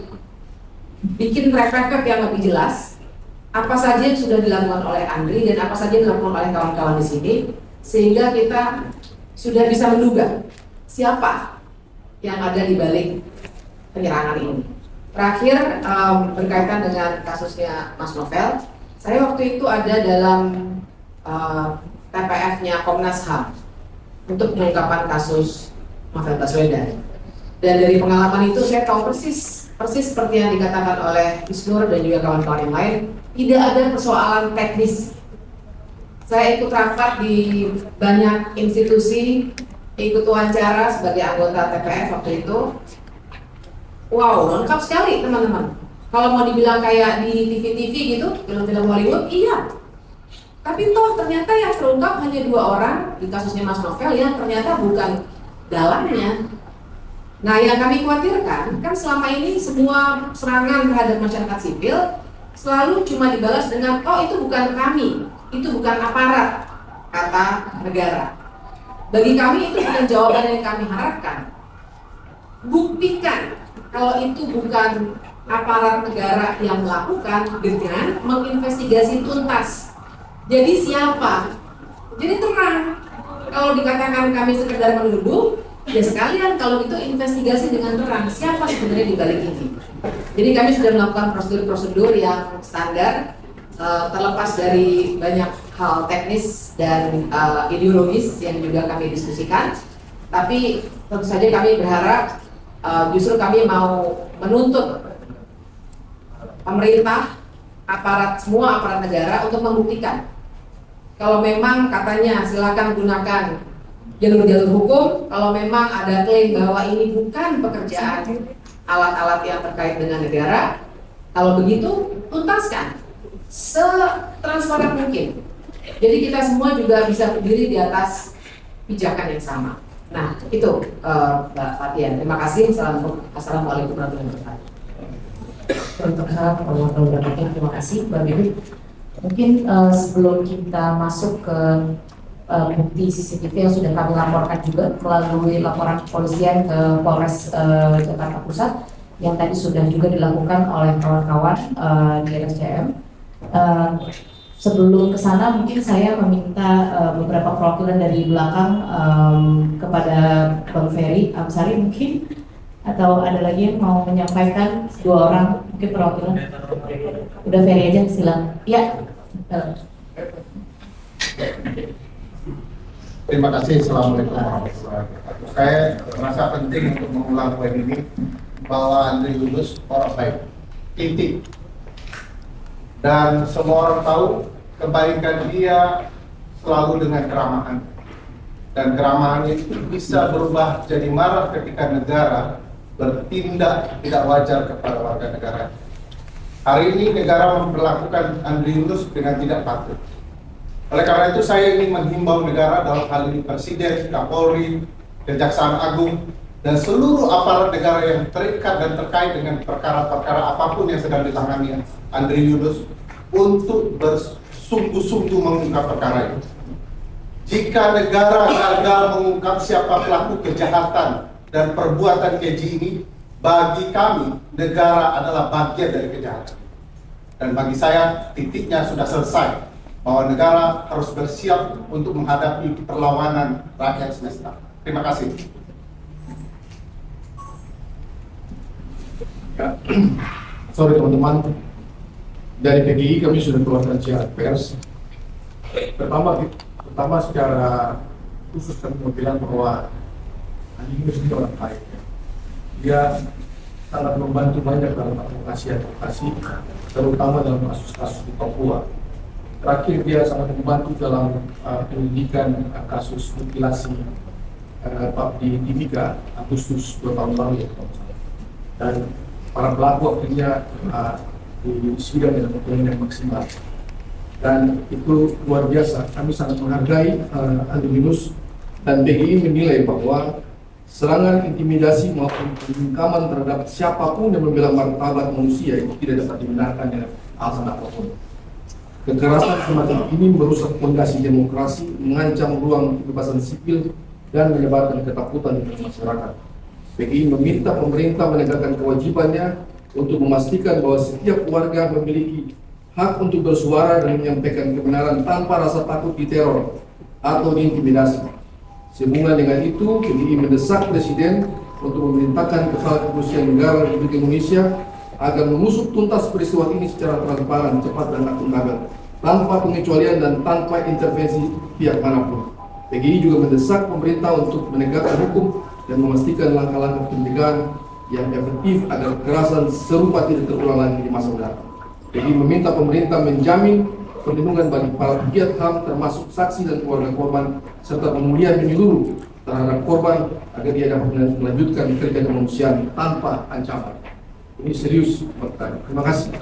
bikin track record yang lebih jelas apa saja yang sudah dilakukan oleh Andri dan apa saja yang dilakukan oleh kawan-kawan di sini, sehingga kita sudah bisa menduga siapa yang ada di balik penyerangan ini. Terakhir berkaitan dengan kasusnya Mas Novel, saya waktu itu ada dalam TPF-nya Komnas HAM untuk pengungkapan kasus Novel Baswedan. Dan dari pengalaman itu saya tahu persis seperti yang dikatakan oleh Isnur dan juga kawan-kawan yang lain, tidak ada persoalan teknis. Saya ikut rapat di banyak institusi, ikut wawancara sebagai anggota TPF waktu itu. Wow, lengkap sekali teman-teman. Kalau mau dibilang kayak di TV-TV gitu, film-film Hollywood, iya. Tapi toh ternyata yang terungkap hanya 2 orang di kasusnya Mas Novel yang ternyata bukan dalangnya. Nah, yang kami khawatirkan kan selama ini semua serangan terhadap masyarakat sipil selalu cuma dibalas dengan oh itu bukan kami, itu bukan aparat, kata negara. Bagi kami itu bukan jawaban yang kami harapkan. Buktikan kalau itu bukan aparat negara yang melakukan dengan menginvestigasi tuntas. Jadi siapa? Jadi terang. Kalau dikatakan kami sekedar menuduh, ya sekalian kalau itu investigasi dengan terang. Siapa sebenarnya di balik ini? Jadi kami sudah melakukan prosedur-prosedur yang standar, terlepas dari banyak hal teknis dan ideologis yang juga kami diskusikan. Tapi tentu saja kami berharap justru kami mau menuntut pemerintah, semua aparat negara untuk membuktikan kalau memang katanya silakan gunakan jalur-jalur hukum, kalau memang ada klaim bahwa ini bukan pekerjaan alat-alat yang terkait dengan negara, kalau begitu tuntaskan setransparan mungkin. Jadi kita semua juga bisa berdiri di atas pijakan yang sama. Nah itu Mbak Fatian, terima kasih. Assalamualaikum warahmatullahi wabarakatuh. Untuk warahmatullahi wabarakatuh, terima kasih Mbak Bibi. Mungkin sebelum kita masuk ke bukti CCTV yang sudah kami laporkan juga melalui laporan kepolisian ke Polres Jakarta Pusat yang tadi sudah juga dilakukan oleh kawan-kawan di RSCM. Sebelum ke sana mungkin saya meminta beberapa perwakilan dari belakang kepada Bang Ferry Amsari mungkin, atau ada lagi yang mau menyampaikan 2 orang mungkin perwakilan. Udah Ferry aja, silakan. Iya. Terima kasih. Assalamualaikum warahmatullahi wabarakatuh. Saya merasa penting untuk mengulang poin ini bahwa Andri Yunus orang baik, titik. Dan semua orang tahu kebaikan dia selalu dengan keramahan. Dan keramahan itu bisa berubah jadi marah ketika negara bertindak tidak wajar kepada warga negara. Hari ini negara memperlakukan Andri Yunus dengan tidak patut. Oleh karena itu saya ingin menghimbau negara, dalam hal ini Presiden, Kapolri, Kejaksaan Agung, dan seluruh aparat negara yang terikat dan terkait dengan perkara-perkara apapun yang sedang ditangani Andri Yunus, untuk bersungguh-sungguh mengungkap perkara ini. Jika negara gagal mengungkap siapa pelaku kejahatan dan perbuatan keji ini, bagi kami negara adalah bagian dari kejahatan. Dan bagi saya titiknya sudah selesai, bahwa negara harus bersiap untuk menghadapi perlawanan rakyat semesta. Terima kasih. Ya. Sorry teman-teman, dari PGI kami sudah keluarkan siaran pers. Pertama secara khusus kami mau bilang bahwa Andri Yunus ini orang baik. Dia sangat membantu banyak dalam advokasi, terutama dalam kasus-kasus di Papua. Terakhir dia sangat membantu dalam penyelidikan kasus mutilasi di Timika Agustus 2 tahun lalu ya. Dan para pelaku akhirnya disidang dengan hukuman yang maksimal. Dan itu luar biasa. Kami sangat menghargai Andri Yunus, dan PGI menilai bahwa serangan, intimidasi maupun pembungkaman terhadap siapapun yang membela martabat manusia itu tidak dapat dibenarkan dengan alasan apapun. Kekerasan semacam ini merusak fondasi demokrasi, mengancam ruang kebebasan sipil, dan menyebarkan ketakutan di masyarakat. PGI meminta pemerintah menegakkan kewajibannya untuk memastikan bahwa setiap warga memiliki hak untuk bersuara dan menyampaikan kebenaran tanpa rasa takut diteror atau diintimidasi. Sehubungan dengan itu, PGI mendesak Presiden untuk memerintahkan Kepala Kepolisian Negara Republik Indonesia agar mengusut tuntas peristiwa ini secara transparan, cepat, dan akuntabel, tanpa pengecualian dan tanpa intervensi pihak manapun. PGI juga mendesak pemerintah untuk menegakkan hukum dan memastikan langkah-langkah pencegahan yang efektif agar kekerasan serupa tidak terulang lagi di masa mendatang. PGI meminta pemerintah menjamin perlindungan bagi para pegiat HAM termasuk saksi dan keluarga korban, serta pemulihan menyeluruh terhadap korban agar dia dapat melanjutkan kerja kemanusiaan tanpa ancaman. Ini serius bertanya. Terima kasih.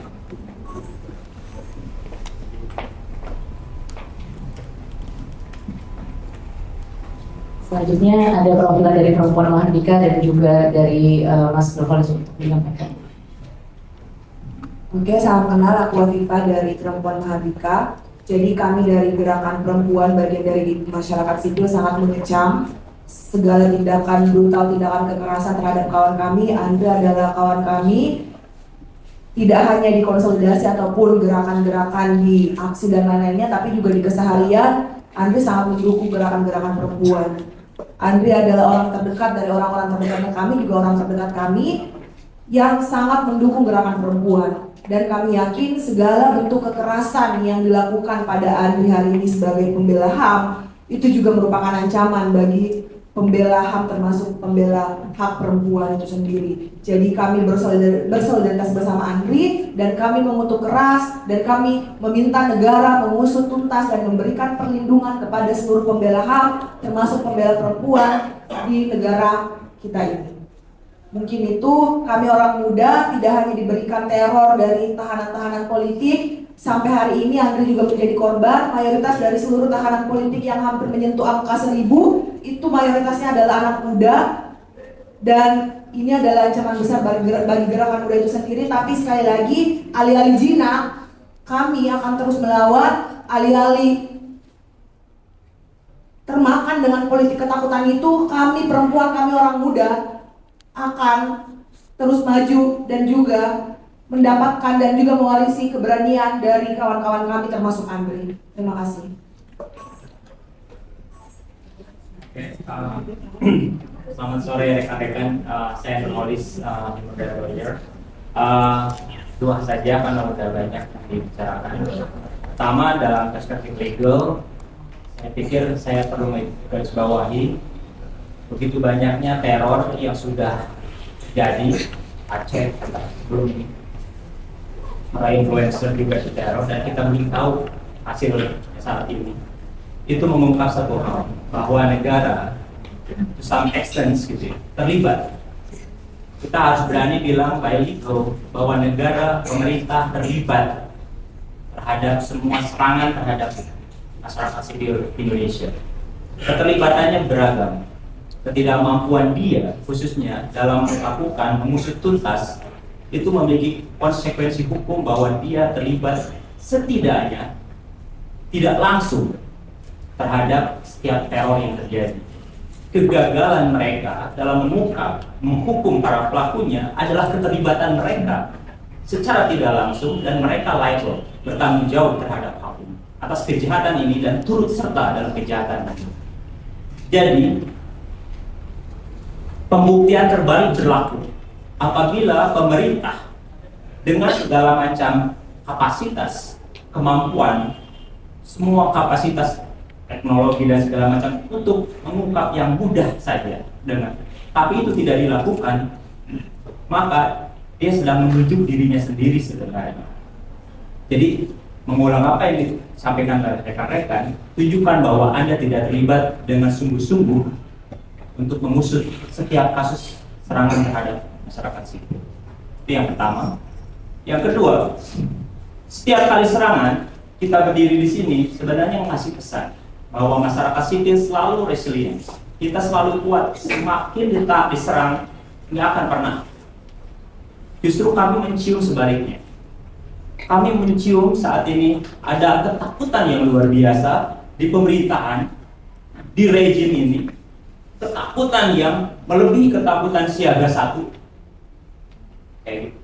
Selanjutnya ada perwakilan dari Perempuan Mahardika dan juga dari Mas Nurholis untuk menyampaikan. Oke, salam kenal, aku Afifa dari Perempuan Mahardika. Jadi kami dari Gerakan Perempuan, bagian dari masyarakat sipil, sangat mengecam segala tindakan brutal, tindakan kekerasan terhadap kawan kami. Andri adalah kawan kami, tidak hanya di konsolidasi ataupun gerakan-gerakan di aksi dan lain-lainnya, tapi juga di keseharian. Andri sangat mendukung gerakan-gerakan perempuan. Andri adalah orang terdekat dari orang-orang terdekat kami, juga orang terdekat kami yang sangat mendukung gerakan perempuan. Dan kami yakin segala bentuk kekerasan yang dilakukan pada Andri hari ini sebagai pembela HAM itu juga merupakan ancaman bagi pembela HAM, termasuk pembela hak perempuan itu sendiri. Jadi kami bersolidaritas bersama Andri, dan kami mengutuk keras, dan kami meminta negara mengusut tuntas dan memberikan perlindungan kepada seluruh pembela HAM, termasuk pembela perempuan di negara kita ini. Mungkin itu, kami orang muda tidak hanya diberikan teror dari tahanan-tahanan politik. Sampai hari ini Andri juga menjadi korban. Mayoritas dari seluruh tahanan politik yang hampir menyentuh angka 1000 itu mayoritasnya adalah anak muda. Dan ini adalah ancaman besar bagi gerakan muda itu sendiri. Tapi sekali lagi, alih-alih jinak, kami akan terus melawan. Alih-alih termakan dengan politik ketakutan itu, kami perempuan, kami orang muda akan terus maju dan juga mendapatkan dan juga mewarisi keberanian dari kawan-kawan kami termasuk Andri. Terima kasih. Selamat sore rekan-rekan, saya Nurholis, moderator. Dua saja karena sudah banyak yang dibicarakan. Pertama, dalam perspektif legal, saya pikir saya perlu menggarisbawahi begitu banyaknya teror yang sudah terjadi. Aceh belum ini, para influencer juga teror, dan kita belum tahu hasil saat ini. Itu mengungkap satu hal, bahwa negara to some extent gitu terlibat kita harus berani bilang by legal bahwa negara, pemerintah terlibat terhadap semua serangan terhadap masyarakat sipil Indonesia. Keterlibatannya beragam. Ketidakmampuan dia, khususnya dalam melakukan mengusut tuntas, itu memiliki konsekuensi hukum bahwa dia terlibat setidaknya tidak langsung terhadap setiap teror yang terjadi. Kegagalan mereka dalam menghukum para pelakunya adalah keterlibatan mereka secara tidak langsung, dan mereka liable, bertanggung jawab terhadap hukum atas kejahatan ini dan turut serta dalam kejahatan ini. Jadi pembuktian terbalik berlaku apabila pemerintah dengan segala macam kapasitas, kemampuan, semua kapasitas teknologi dan segala macam untuk mengungkap yang mudah saja tapi itu tidak dilakukan, maka dia sedang menunjuk dirinya sendiri sebenarnya. Jadi mengulang apa yang disampaikan oleh rekan-rekan, tunjukkan bahwa Anda tidak terlibat dengan sungguh-sungguh untuk mengusut setiap kasus serangan terhadap masyarakat sipil. Itu yang pertama. Yang kedua, setiap kali serangan kita berdiri di sini sebenarnya mengasih pesan bahwa masyarakat sipil selalu resilient. Kita selalu kuat. Semakin kita diserang, nggak akan pernah. Justru kami mencium sebaliknya. Kami mencium saat ini ada ketakutan yang luar biasa di pemerintahan, di rejim ini. Ketakutan yang melebihi ketakutan siaga 1. Kayak gitu.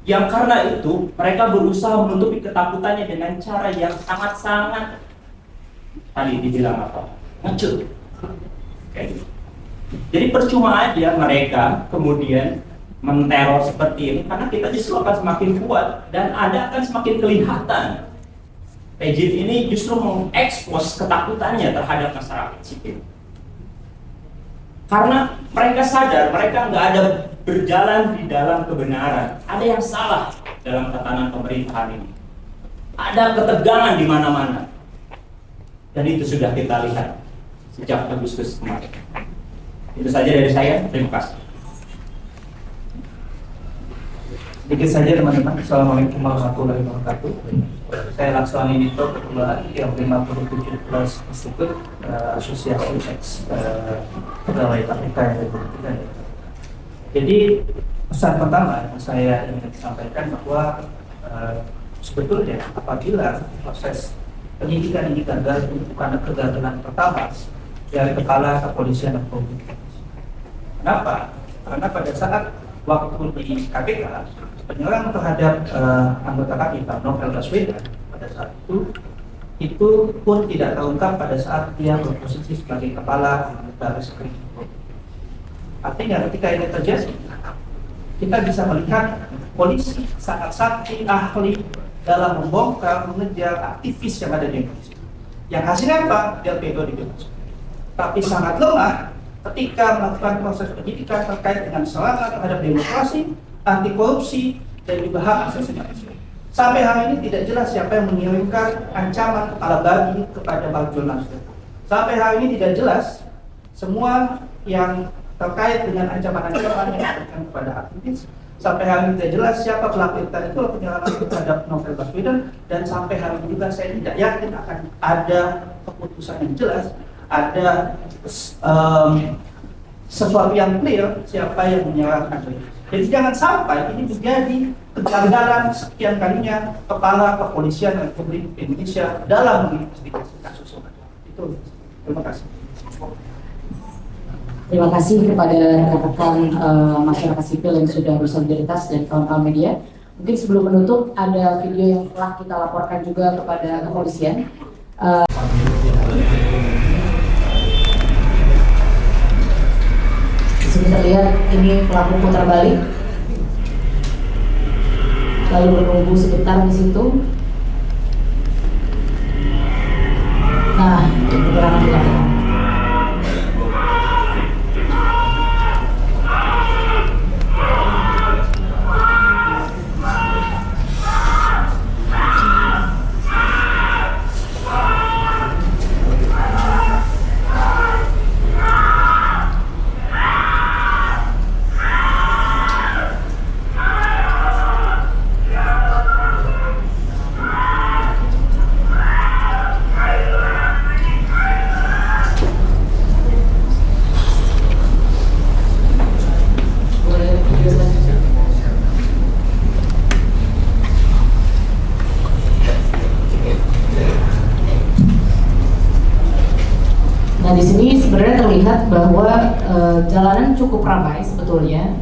Yang karena itu mereka berusaha menutupi ketakutannya dengan cara yang sangat-sangat tadi dibilang apa? Ngecut. Kayak gitu. Jadi percuma aja mereka kemudian menteror seperti ini, karena kita justru akan semakin kuat dan Anda akan semakin kelihatan rejim ini justru mengekspos ketakutannya terhadap masyarakat sipil. Karena mereka sadar mereka nggak ada berjalan di dalam kebenaran, ada yang salah dalam tatanan pemerintahan ini, ada ketegangan di mana-mana, dan itu sudah kita lihat sejak Agustus kemarin. Itu saja dari saya, terima kasih. Sedikit saja teman-teman. Assalamualaikum warahmatullahi wabarakatuh. Saya Lakswani Nito, Ketua yang 57 plus Institut Asosiasi Eks Pegawai KPK yang ada. Jadi pesan pertama yang saya ingin sampaikan bahwa sebetulnya apabila proses penyidikan ini gagal, bukan kegagalan pertama dari kepala kepolisian dan publik. Kenapa? Karena pada saat waktu di KPK, penyerangan terhadap anggota kami Pak Novel Baswedan pada saat itu pun tidak terungkap pada saat dia berposisi sebagai kepala Baris Krim. Artinya ketika ini terjadi, kita bisa melihat polisi sangat sakti, ahli dalam membongkar, mengejar aktivis yang ada di Indonesia. Yang hasilnya apa? Dia bebas dibebaskan. Tapi sangat lemah ketika melakukan proses penyidikan terkait dengan serangan terhadap demokrasi, anti korupsi, dan juga hak asasi manusia. Sampai hari ini tidak jelas siapa yang mengirimkan ancaman kepala babi kepada para jurnalis. Sampai hari ini tidak jelas semua yang terkait dengan ancaman-ancaman yang diberikan kepada aktivis. Sampai hari ini tidak jelas siapa pelaku itu penyerangan terhadap Novel Baswedan, dan sampai hari ini juga saya tidak yakin akan ada keputusan yang jelas, ada sesuatu yang clear siapa yang menyerang Andre. Jadi jangan sampai ini menjadi kegagalan sekian kalinya kepala kepolisian Republik Indonesia dalam menginvestigasi kasus ini. Itu. Terima kasih. Terima kasih kepada rekan-rekan masyarakat sipil yang sudah bersolidaritas dan kawan-kawan media. Mungkin sebelum menutup, ada video yang telah kita laporkan juga kepada kepolisian. Bisa terlihat ini pelaku putar balik, lalu menunggu sebentar di situ. Nah, penyerangan dilakukan. terlihat bahwa jalanan cukup ramai sebetulnya,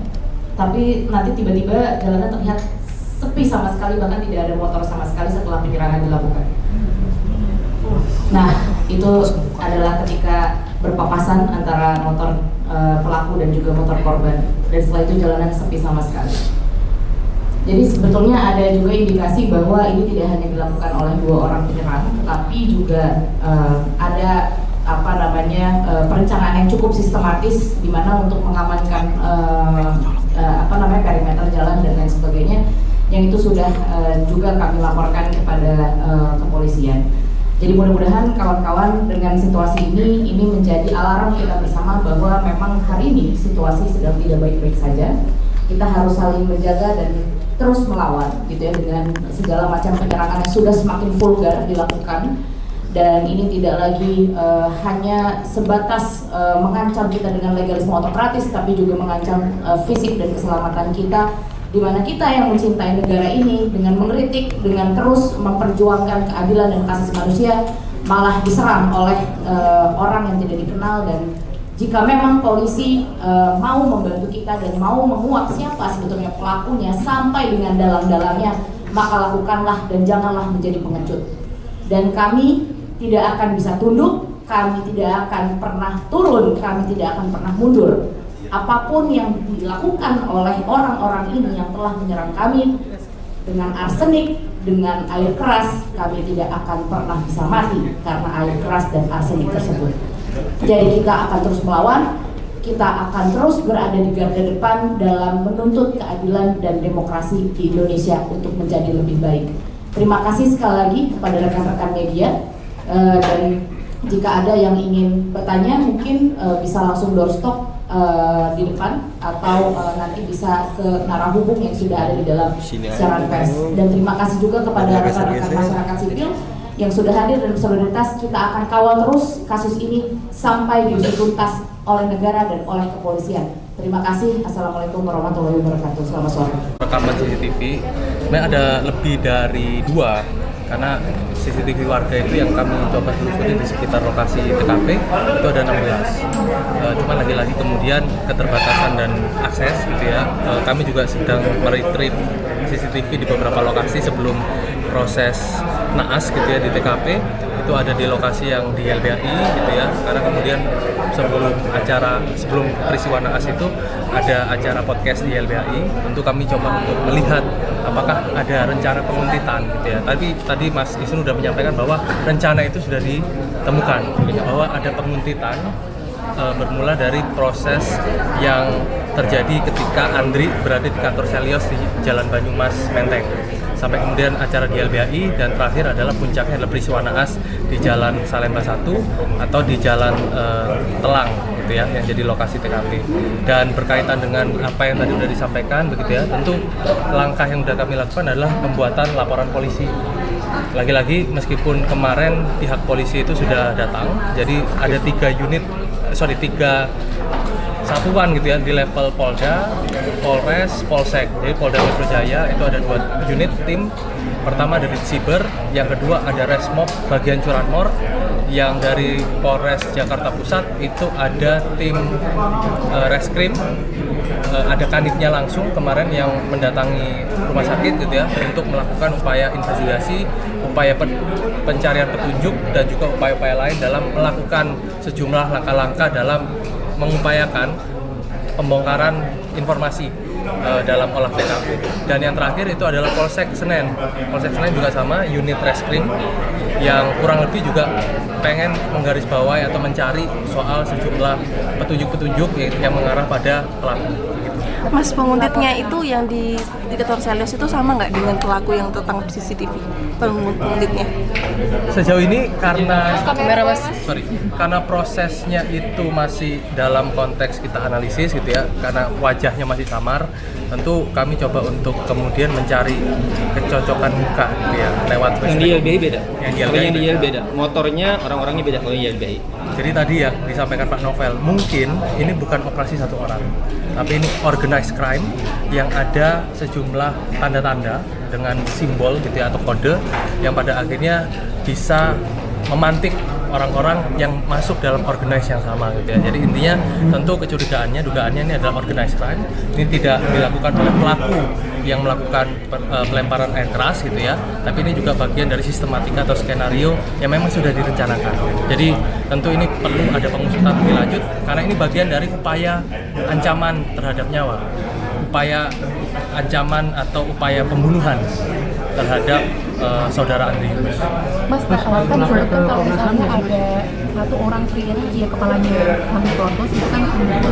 tapi nanti tiba-tiba jalanan terlihat sepi sama sekali, bahkan tidak ada motor sama sekali setelah penyerangan dilakukan. Nah, itu adalah ketika berpapasan antara motor pelaku dan juga motor korban, dan setelah itu jalanan sepi sama sekali. Jadi sebetulnya ada juga indikasi bahwa ini tidak hanya dilakukan oleh 2 orang penyerang, tetapi juga ada perencanaan yang cukup sistematis di mana untuk mengamankan perimeter jalan dan lain sebagainya, yang itu sudah juga kami laporkan kepada kepolisian. Jadi mudah-mudahan kawan-kawan dengan situasi ini menjadi alarm kita bersama bahwa memang hari ini situasi sedang tidak baik-baik saja. Kita harus saling menjaga dan terus melawan gitu ya, dengan segala macam penyerangan yang sudah semakin vulgar dilakukan. Dan ini tidak lagi hanya sebatas mengancam kita dengan legalisme autokratis, tapi juga mengancam fisik dan keselamatan kita, di mana kita yang mencintai negara ini dengan mengkritik, dengan terus memperjuangkan keadilan dan hak asasi manusia, malah diserang oleh orang yang tidak dikenal. Dan jika memang polisi mau membantu kita dan mau menguak siapa sebetulnya pelakunya sampai dengan dalam-dalamnya, maka lakukanlah dan janganlah menjadi pengecut. Dan kami tidak akan bisa tunduk, kami tidak akan pernah turun, kami tidak akan pernah mundur. Apapun yang dilakukan oleh orang-orang ini yang telah menyerang kami dengan arsenik, dengan air keras, kami tidak akan pernah bisa mati karena air keras dan arsenik tersebut. Jadi kita akan terus melawan, kita akan terus berada di garda depan dalam menuntut keadilan dan demokrasi di Indonesia untuk menjadi lebih baik. Terima kasih sekali lagi kepada rekan-rekan media. Dan jika ada yang ingin bertanya, mungkin bisa langsung doorstop di depan, atau nanti bisa ke narahubung yang sudah ada di dalam siaran pers. Dan terima kasih juga kepada rekan-rekan masyarakat sipil yang sudah hadir dan bersolidaritas. Kita akan kawal terus kasus ini sampai diusut tuntas oleh negara dan oleh kepolisian. Terima kasih. Assalamualaikum warahmatullahi wabarakatuh. Selamat sore. Rekaman CCTV, sebenarnya ada lebih dari 2. Karena CCTV warga itu yang kami coba telusuri di sekitar lokasi TKP itu ada 16. Cuma lagi-lagi kemudian keterbatasan dan akses gitu ya. Kami juga sedang meretrieve CCTV di beberapa lokasi sebelum proses naas gitu ya di TKP. Itu ada di lokasi yang di LBHI gitu ya. Karena kemudian sebelum peristiwa naas itu ada acara podcast di LBHI. Tentu kami coba untuk melihat apakah ada rencana penguntitan gitu ya. Tadi Mas Isnu sudah menyampaikan bahwa rencana itu sudah ditemukan bahwa ada penguntitan bermula dari proses yang terjadi ketika Andri berada di kantor Selios di Jalan Banyumas Menteng, sampai kemudian acara di LBHI, dan terakhir adalah puncaknya adalah peristiwa naas di Jalan Salemba 1 atau di Jalan Telang gitu ya, yang jadi lokasi TKP. Dan berkaitan dengan apa yang tadi sudah disampaikan begitu ya, tentu langkah yang sudah kami lakukan adalah pembuatan laporan polisi. Lagi-lagi meskipun kemarin pihak polisi itu sudah datang, jadi ada 3 satuan gitu ya di level Polda, Polres, Polsek. Jadi Polda Metro Jaya itu ada 2 unit tim. Pertama dari Siber, yang kedua ada Resmob bagian Curanmor, yang dari Polres Jakarta Pusat itu ada tim Reskrim, ada kanitnya langsung kemarin yang mendatangi rumah sakit gitu ya untuk melakukan upaya investigasi, upaya pencarian petunjuk, dan juga upaya-upaya lain dalam melakukan sejumlah langkah-langkah dalam mengupayakan pembongkaran informasi dalam olah TKP. Dan yang terakhir itu adalah Polsek Senen. Polsek Senen juga sama, unit reskrim yang kurang lebih juga pengen menggarisbawahi atau mencari soal sejumlah petunjuk-petunjuk yang mengarah pada pelaku. Mas, penguntitnya itu yang di kantor Selios itu sama nggak dengan pelaku yang tertangkap CCTV? Penguntitnya? Sejauh ini karena prosesnya itu masih dalam konteks kita analisis gitu ya, karena wajahnya masih samar, tentu kami coba untuk kemudian mencari kecocokan muka gitu ya lewat yang di LBI beda. Yang di LBI beda. Motornya orang-orangnya beda kalau yang LBI. Jadi tadi ya disampaikan Pak Novel, mungkin ini bukan operasi satu orang, tapi ini organized crime yang ada sejumlah tanda-tanda dengan simbol gitu ya atau kode yang pada akhirnya bisa memantik orang-orang yang masuk dalam organize yang sama gitu ya. Jadi intinya tentu dugaannya ini adalah organized crime. Ini tidak dilakukan oleh pelaku yang melakukan pelemparan air keras gitu ya, tapi ini juga bagian dari sistematika atau skenario yang memang sudah direncanakan. Jadi tentu ini perlu ada pengusutan lebih lanjut karena ini bagian dari upaya ancaman terhadap nyawa, upaya ancaman atau upaya pembunuhan terhadap saudara Andri Yunus. Mas, kan kalau misalnya ada satu orang pria dia kepalanya hampir keropos, itu kan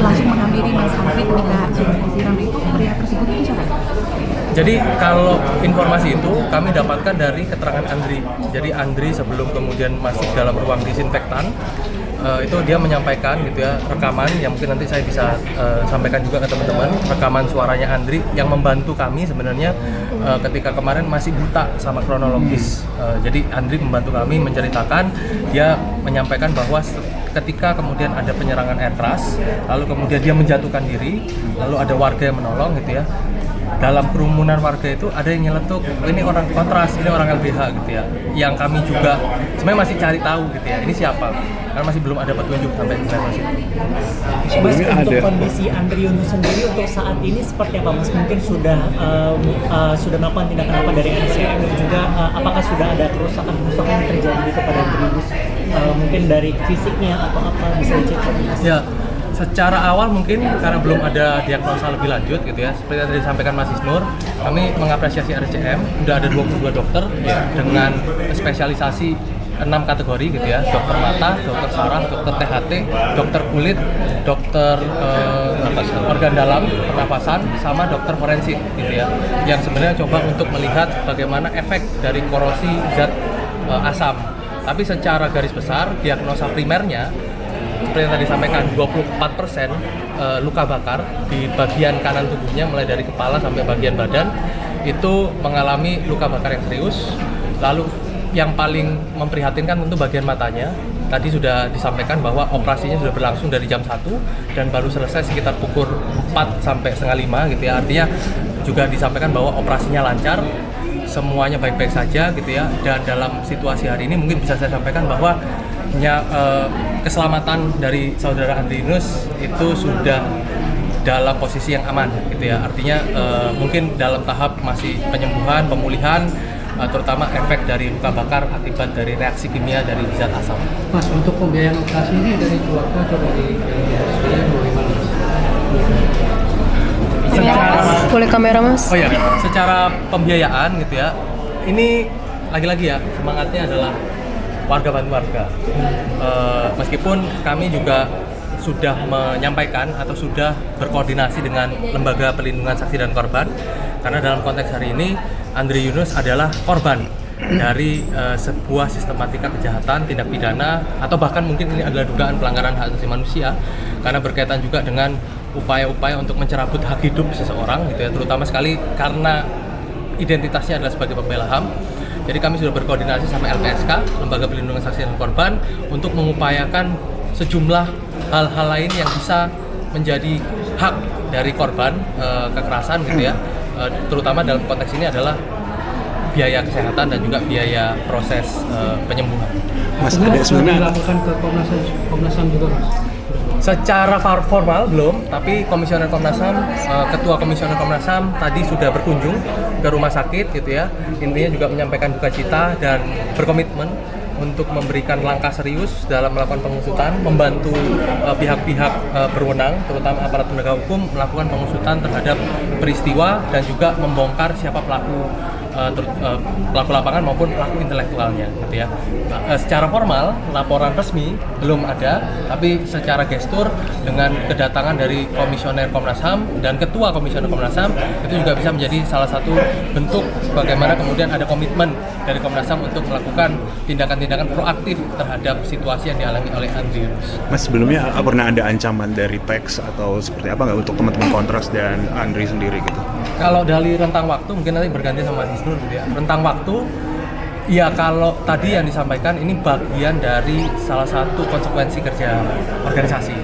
langsung menghampiri Mas Andri ketika disiram itu, pria tersebut itu siapa? Jadi kalau informasi itu kami dapatkan dari keterangan Andri. Jadi Andri sebelum kemudian masuk dalam ruang disinfektan, itu dia menyampaikan gitu ya, rekaman yang mungkin nanti saya bisa sampaikan juga ke teman-teman, rekaman suaranya Andri yang membantu kami sebenarnya ketika kemarin masih buta sama kronologis. Jadi Andri membantu kami menceritakan, dia menyampaikan bahwa ketika kemudian ada penyerangan air keras, lalu kemudian dia menjatuhkan diri, lalu ada warga yang menolong gitu ya. Dalam kerumunan warga itu ada yang nyeletuk, ini orang kontras, ini orang LBH gitu ya. Yang kami juga sebenarnya masih cari tahu gitu ya, ini siapa? Karena masih belum ada petunjuk sampai di level situ. Mas, untuk kondisi Andri Yunus sendiri untuk saat ini seperti apa Mas? Mungkin sudah melakukan tindakan apa dari RCM dan juga apakah sudah ada kerusakan yang terjadi kepada Andri Yunus? Mungkin dari fisiknya atau apa bisa dicek? Ya. Secara awal mungkin karena belum ada diagnosa lebih lanjut gitu ya, seperti yang tadi disampaikan Mas Isnur, kami mengapresiasi RCM, sudah ada 22 dokter dengan spesialisasi 6 kategori gitu ya, dokter mata, dokter saraf, dokter THT, dokter kulit, dokter organ dalam, pernapasan, sama dokter forensik gitu ya, yang sebenarnya coba untuk melihat bagaimana efek dari korosi zat asam. Tapi secara garis besar, diagnosa primernya seperti yang tadi disampaikan 24% luka bakar di bagian kanan tubuhnya mulai dari kepala sampai bagian badan itu mengalami luka bakar yang serius. Lalu yang paling memprihatinkan tentu bagian matanya. Tadi sudah disampaikan bahwa operasinya sudah berlangsung dari jam 1 dan baru selesai sekitar pukul 4 sampai setengah 5 gitu ya. Artinya juga disampaikan bahwa operasinya lancar, semuanya baik-baik saja gitu ya. Dan dalam situasi hari ini mungkin bisa saya sampaikan bahwa keselamatan dari saudara Andri Yunus itu sudah dalam posisi yang aman gitu ya. Artinya mungkin dalam tahap masih penyembuhan, pemulihan, terutama efek dari luka bakar akibat dari reaksi kimia dari zat asam. Mas, untuk pembiayaan operasi ini dari keluarga atau dari bagaimana? Boleh kamera Mas? Oh ya, secara pembiayaan gitu ya, ini lagi-lagi ya semangatnya adalah warga bantu warga. Meskipun kami juga sudah menyampaikan atau sudah berkoordinasi dengan Lembaga Perlindungan Saksi dan Korban, karena dalam konteks hari ini Andri Yunus adalah korban dari sebuah sistematika kejahatan, tindak pidana, atau bahkan mungkin ini adalah dugaan pelanggaran hak asasi manusia karena berkaitan juga dengan upaya-upaya untuk mencerabut hak hidup seseorang gitu ya, terutama sekali karena identitasnya adalah sebagai pembela HAM. Jadi kami sudah berkoordinasi sama LPSK, Lembaga Perlindungan Saksi dan Korban, untuk mengupayakan sejumlah hal-hal lain yang bisa menjadi hak dari korban kekerasan gitu ya, terutama dalam konteks ini adalah biaya kesehatan dan juga biaya proses penyembuhan. Mas, ada sebenarnya dilakukan ke Komnas HAM juga Mas? Secara formal belum, tapi Komisioner Komnas HAM, Ketua Komisioner Komnas HAM tadi sudah berkunjung ke rumah sakit gitu ya. Intinya juga menyampaikan duka cita dan berkomitmen untuk memberikan langkah serius dalam melakukan pengusutan, membantu pihak-pihak berwenang, terutama aparat penegak hukum melakukan pengusutan terhadap peristiwa dan juga membongkar siapa pelaku lapangan maupun pelaku intelektualnya gitu ya. Secara formal laporan resmi belum ada, tapi secara gestur dengan kedatangan dari Komisioner Komnas HAM dan Ketua Komisioner Komnas HAM itu juga bisa menjadi salah satu bentuk bagaimana kemudian ada komitmen dari Komnas HAM untuk melakukan tindakan-tindakan proaktif terhadap situasi yang dialami oleh Andri Yunus. Mas, sebelumnya pernah ada ancaman dari PEX atau seperti apa nggak untuk teman-teman Kontras dan Andri sendiri gitu? Kalau dari rentang waktu mungkin nanti berganti sama Mas Isnur gitu ya. Rentang waktu, ya kalau tadi yang disampaikan ini bagian dari salah satu konsekuensi kerja organisasi.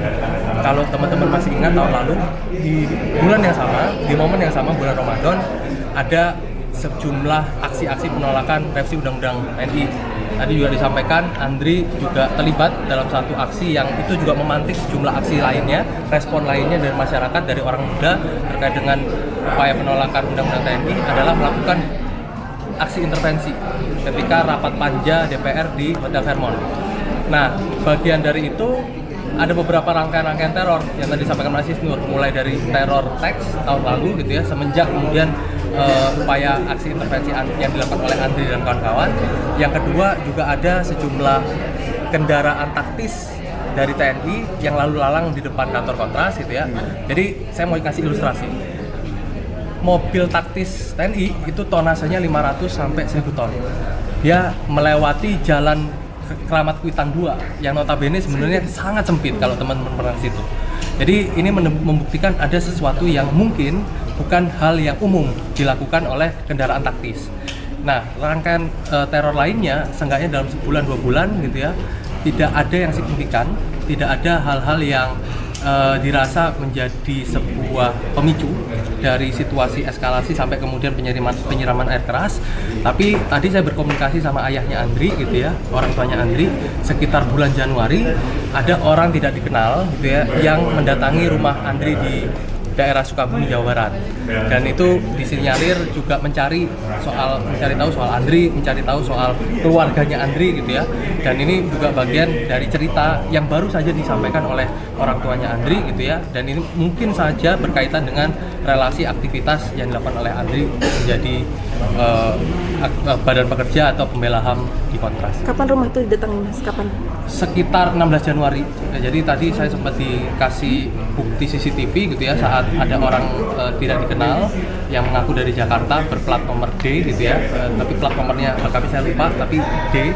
Kalau teman-teman masih ingat tahun lalu di bulan yang sama, di momen yang sama bulan Ramadan ada sejumlah aksi-aksi penolakan revisi Undang-Undang TNI tadi juga disampaikan Andri juga terlibat dalam satu aksi yang itu juga memantik sejumlah aksi lainnya, respon lainnya dari masyarakat, dari orang muda terkait dengan upaya penolakan Undang-Undang TNI adalah melakukan aksi intervensi ketika rapat panja DPR di Hotel Fairmont. Nah, bagian dari itu ada beberapa rangkaian teror yang tadi disampaikan Mas Isnur, mulai dari teror teks tahun lalu gitu ya, semenjak kemudian upaya aksi intervensi yang dilakukan oleh Andri dan kawan-kawan. Yang kedua juga ada sejumlah kendaraan taktis dari TNI yang lalu lalang di depan kantor Kontras gitu ya. Jadi saya mau kasih ilustrasi. Mobil taktis TNI itu tonasenya 500 sampai 1000 ton. Dia melewati jalan Keramat Kuitang 2 yang notabene sebenarnya sangat sempit kalau teman-teman pernah ke situ. Jadi ini membuktikan ada sesuatu yang mungkin bukan hal yang umum dilakukan oleh kendaraan taktis. Nah, rangkaian teror lainnya seenggaknya dalam sebulan 2 bulan gitu ya, tidak ada yang signifikan, tidak ada hal-hal yang dirasa menjadi sebuah pemicu dari situasi eskalasi sampai kemudian penyiraman air keras. Tapi tadi saya berkomunikasi sama ayahnya Andri gitu ya, orang tuanya Andri, sekitar bulan Januari ada orang tidak dikenal gitu ya yang mendatangi rumah Andri di daerah Sukabumi, Jawa Barat, dan itu disinyalir juga mencari tahu soal Andri, mencari tahu soal keluarganya Andri gitu ya. Dan ini juga bagian dari cerita yang baru saja disampaikan oleh orang tuanya Andri gitu ya. Dan ini mungkin saja berkaitan dengan relasi aktivitas yang dilakukan oleh Andri menjadi badan pekerja atau pembela HAM di Kontras. Kapan rumah itu didatangi Mas? Kapan? Sekitar 16 Januari. Jadi tadi saya sempat dikasih bukti CCTV gitu ya, saat ada orang tidak dikenal yang mengaku dari Jakarta berplat nomor D gitu ya, tapi plat nomornya kami saya lupa, tapi D.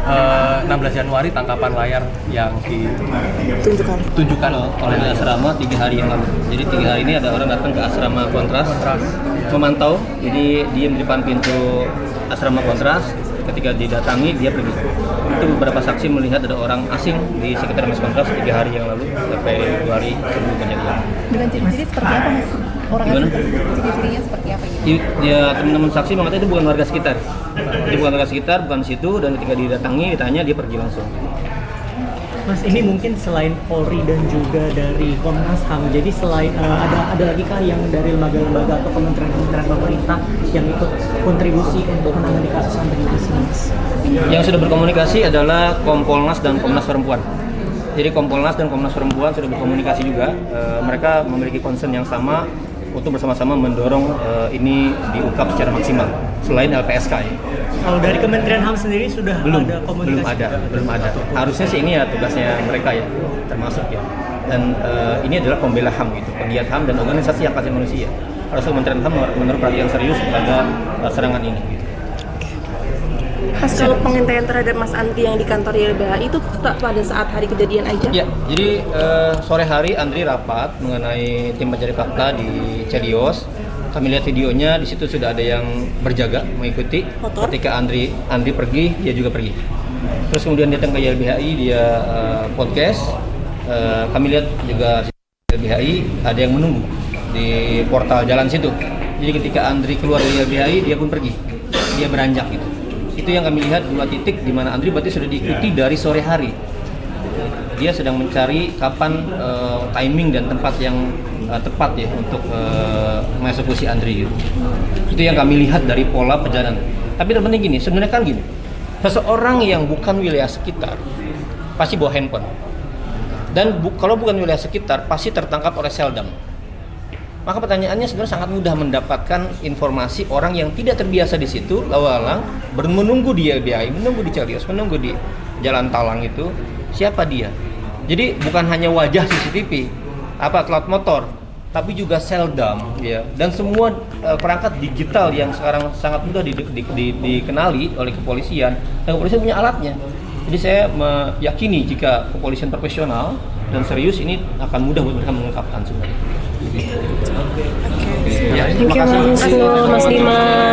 16 Januari tangkapan layar yang ditunjukkan oleh asrama 3 hari yang lalu. Jadi 3 hari ini ada orang datang ke asrama Kontras memantau. Jadi dia di depan pintu asrama Kontras. Ketika didatangi dia pergi. Itu beberapa saksi melihat ada orang asing di sekitar Mas Kontras 3 hari yang lalu sampai 2 hari sebelum kejadian. Dengan ciri-ciri seperti apa Mas? Orang asing ciri-cirinya seperti apa gitu? Ya teman-teman saksi mengatakan itu bukan warga sekitar. Jadi bukan warga sekitar, bukan situ, dan ketika didatangi ditanya dia pergi langsung. Mas, ini mungkin selain Polri dan juga dari Komnas HAM, jadi selain ada lagi kah yang dari lembaga-lembaga atau kementerian-kementerian pemerintah yang ikut kontribusi untuk menangani kasus Andri Yunus ini? Yang sudah berkomunikasi adalah Kompolnas dan Komnas Perempuan. Jadi Kompolnas dan Komnas Perempuan sudah berkomunikasi juga. Mereka memiliki concern yang sama untuk bersama-sama mendorong ini diungkap secara maksimal. Selain LPSK ya. Kalau dari Kementerian HAM sendiri sudah ada komunikasi? Belum ada. Harusnya sih ini ya tugasnya mereka ya, termasuk ya. Dan ini adalah pembela HAM gitu, penggiat HAM dan organisasi hak asasi manusia. Harusnya Kementerian HAM menaruh perhatian serius pada serangan ini. Gitu. Mas, kalau pengintaian terhadap Mas Andri yang di kantor YLBHI itu pada saat hari kejadian aja? Ya, jadi sore hari Andri rapat mengenai tim pencari fakta di Celios. Kami lihat videonya, di situ sudah ada yang berjaga mengikuti. Motor? Ketika Andri pergi, dia juga pergi. Terus kemudian datang ke YLBHI, dia podcast. Kami lihat juga YLBHI ada yang menunggu di portal jalan situ. Jadi ketika Andri keluar dari YLBHI, dia pun pergi. Dia beranjak gitu. Itu yang kami lihat 2 titik di mana Andri berarti sudah diikuti dari sore hari. Dia sedang mencari kapan timing dan tempat yang tepat ya untuk mengeksekusi Andri gitu. Itu yang kami lihat dari pola perjalanan. Tapi terpenting gini, sebenarnya kan gini, seseorang yang bukan wilayah sekitar pasti bawa handphone. Dan kalau bukan wilayah sekitar pasti tertangkap oleh Seldam. Maka pertanyaannya sebenarnya sangat mudah mendapatkan informasi orang yang tidak terbiasa di situ, lalu-lalang menunggu di YLBHI, menunggu di Celios, menunggu di Jalan Talang itu, siapa dia? Jadi bukan hanya wajah CCTV, plat motor, tapi juga Seldam, ya, dan semua perangkat digital yang sekarang sangat mudah dikenali oleh kepolisian. Dan kepolisian punya alatnya. Jadi saya meyakini jika kepolisian profesional dan serius ini akan mudah buat mereka mengungkapkan sebenarnya. Terima kasih Mas Nur, Mas Dimas.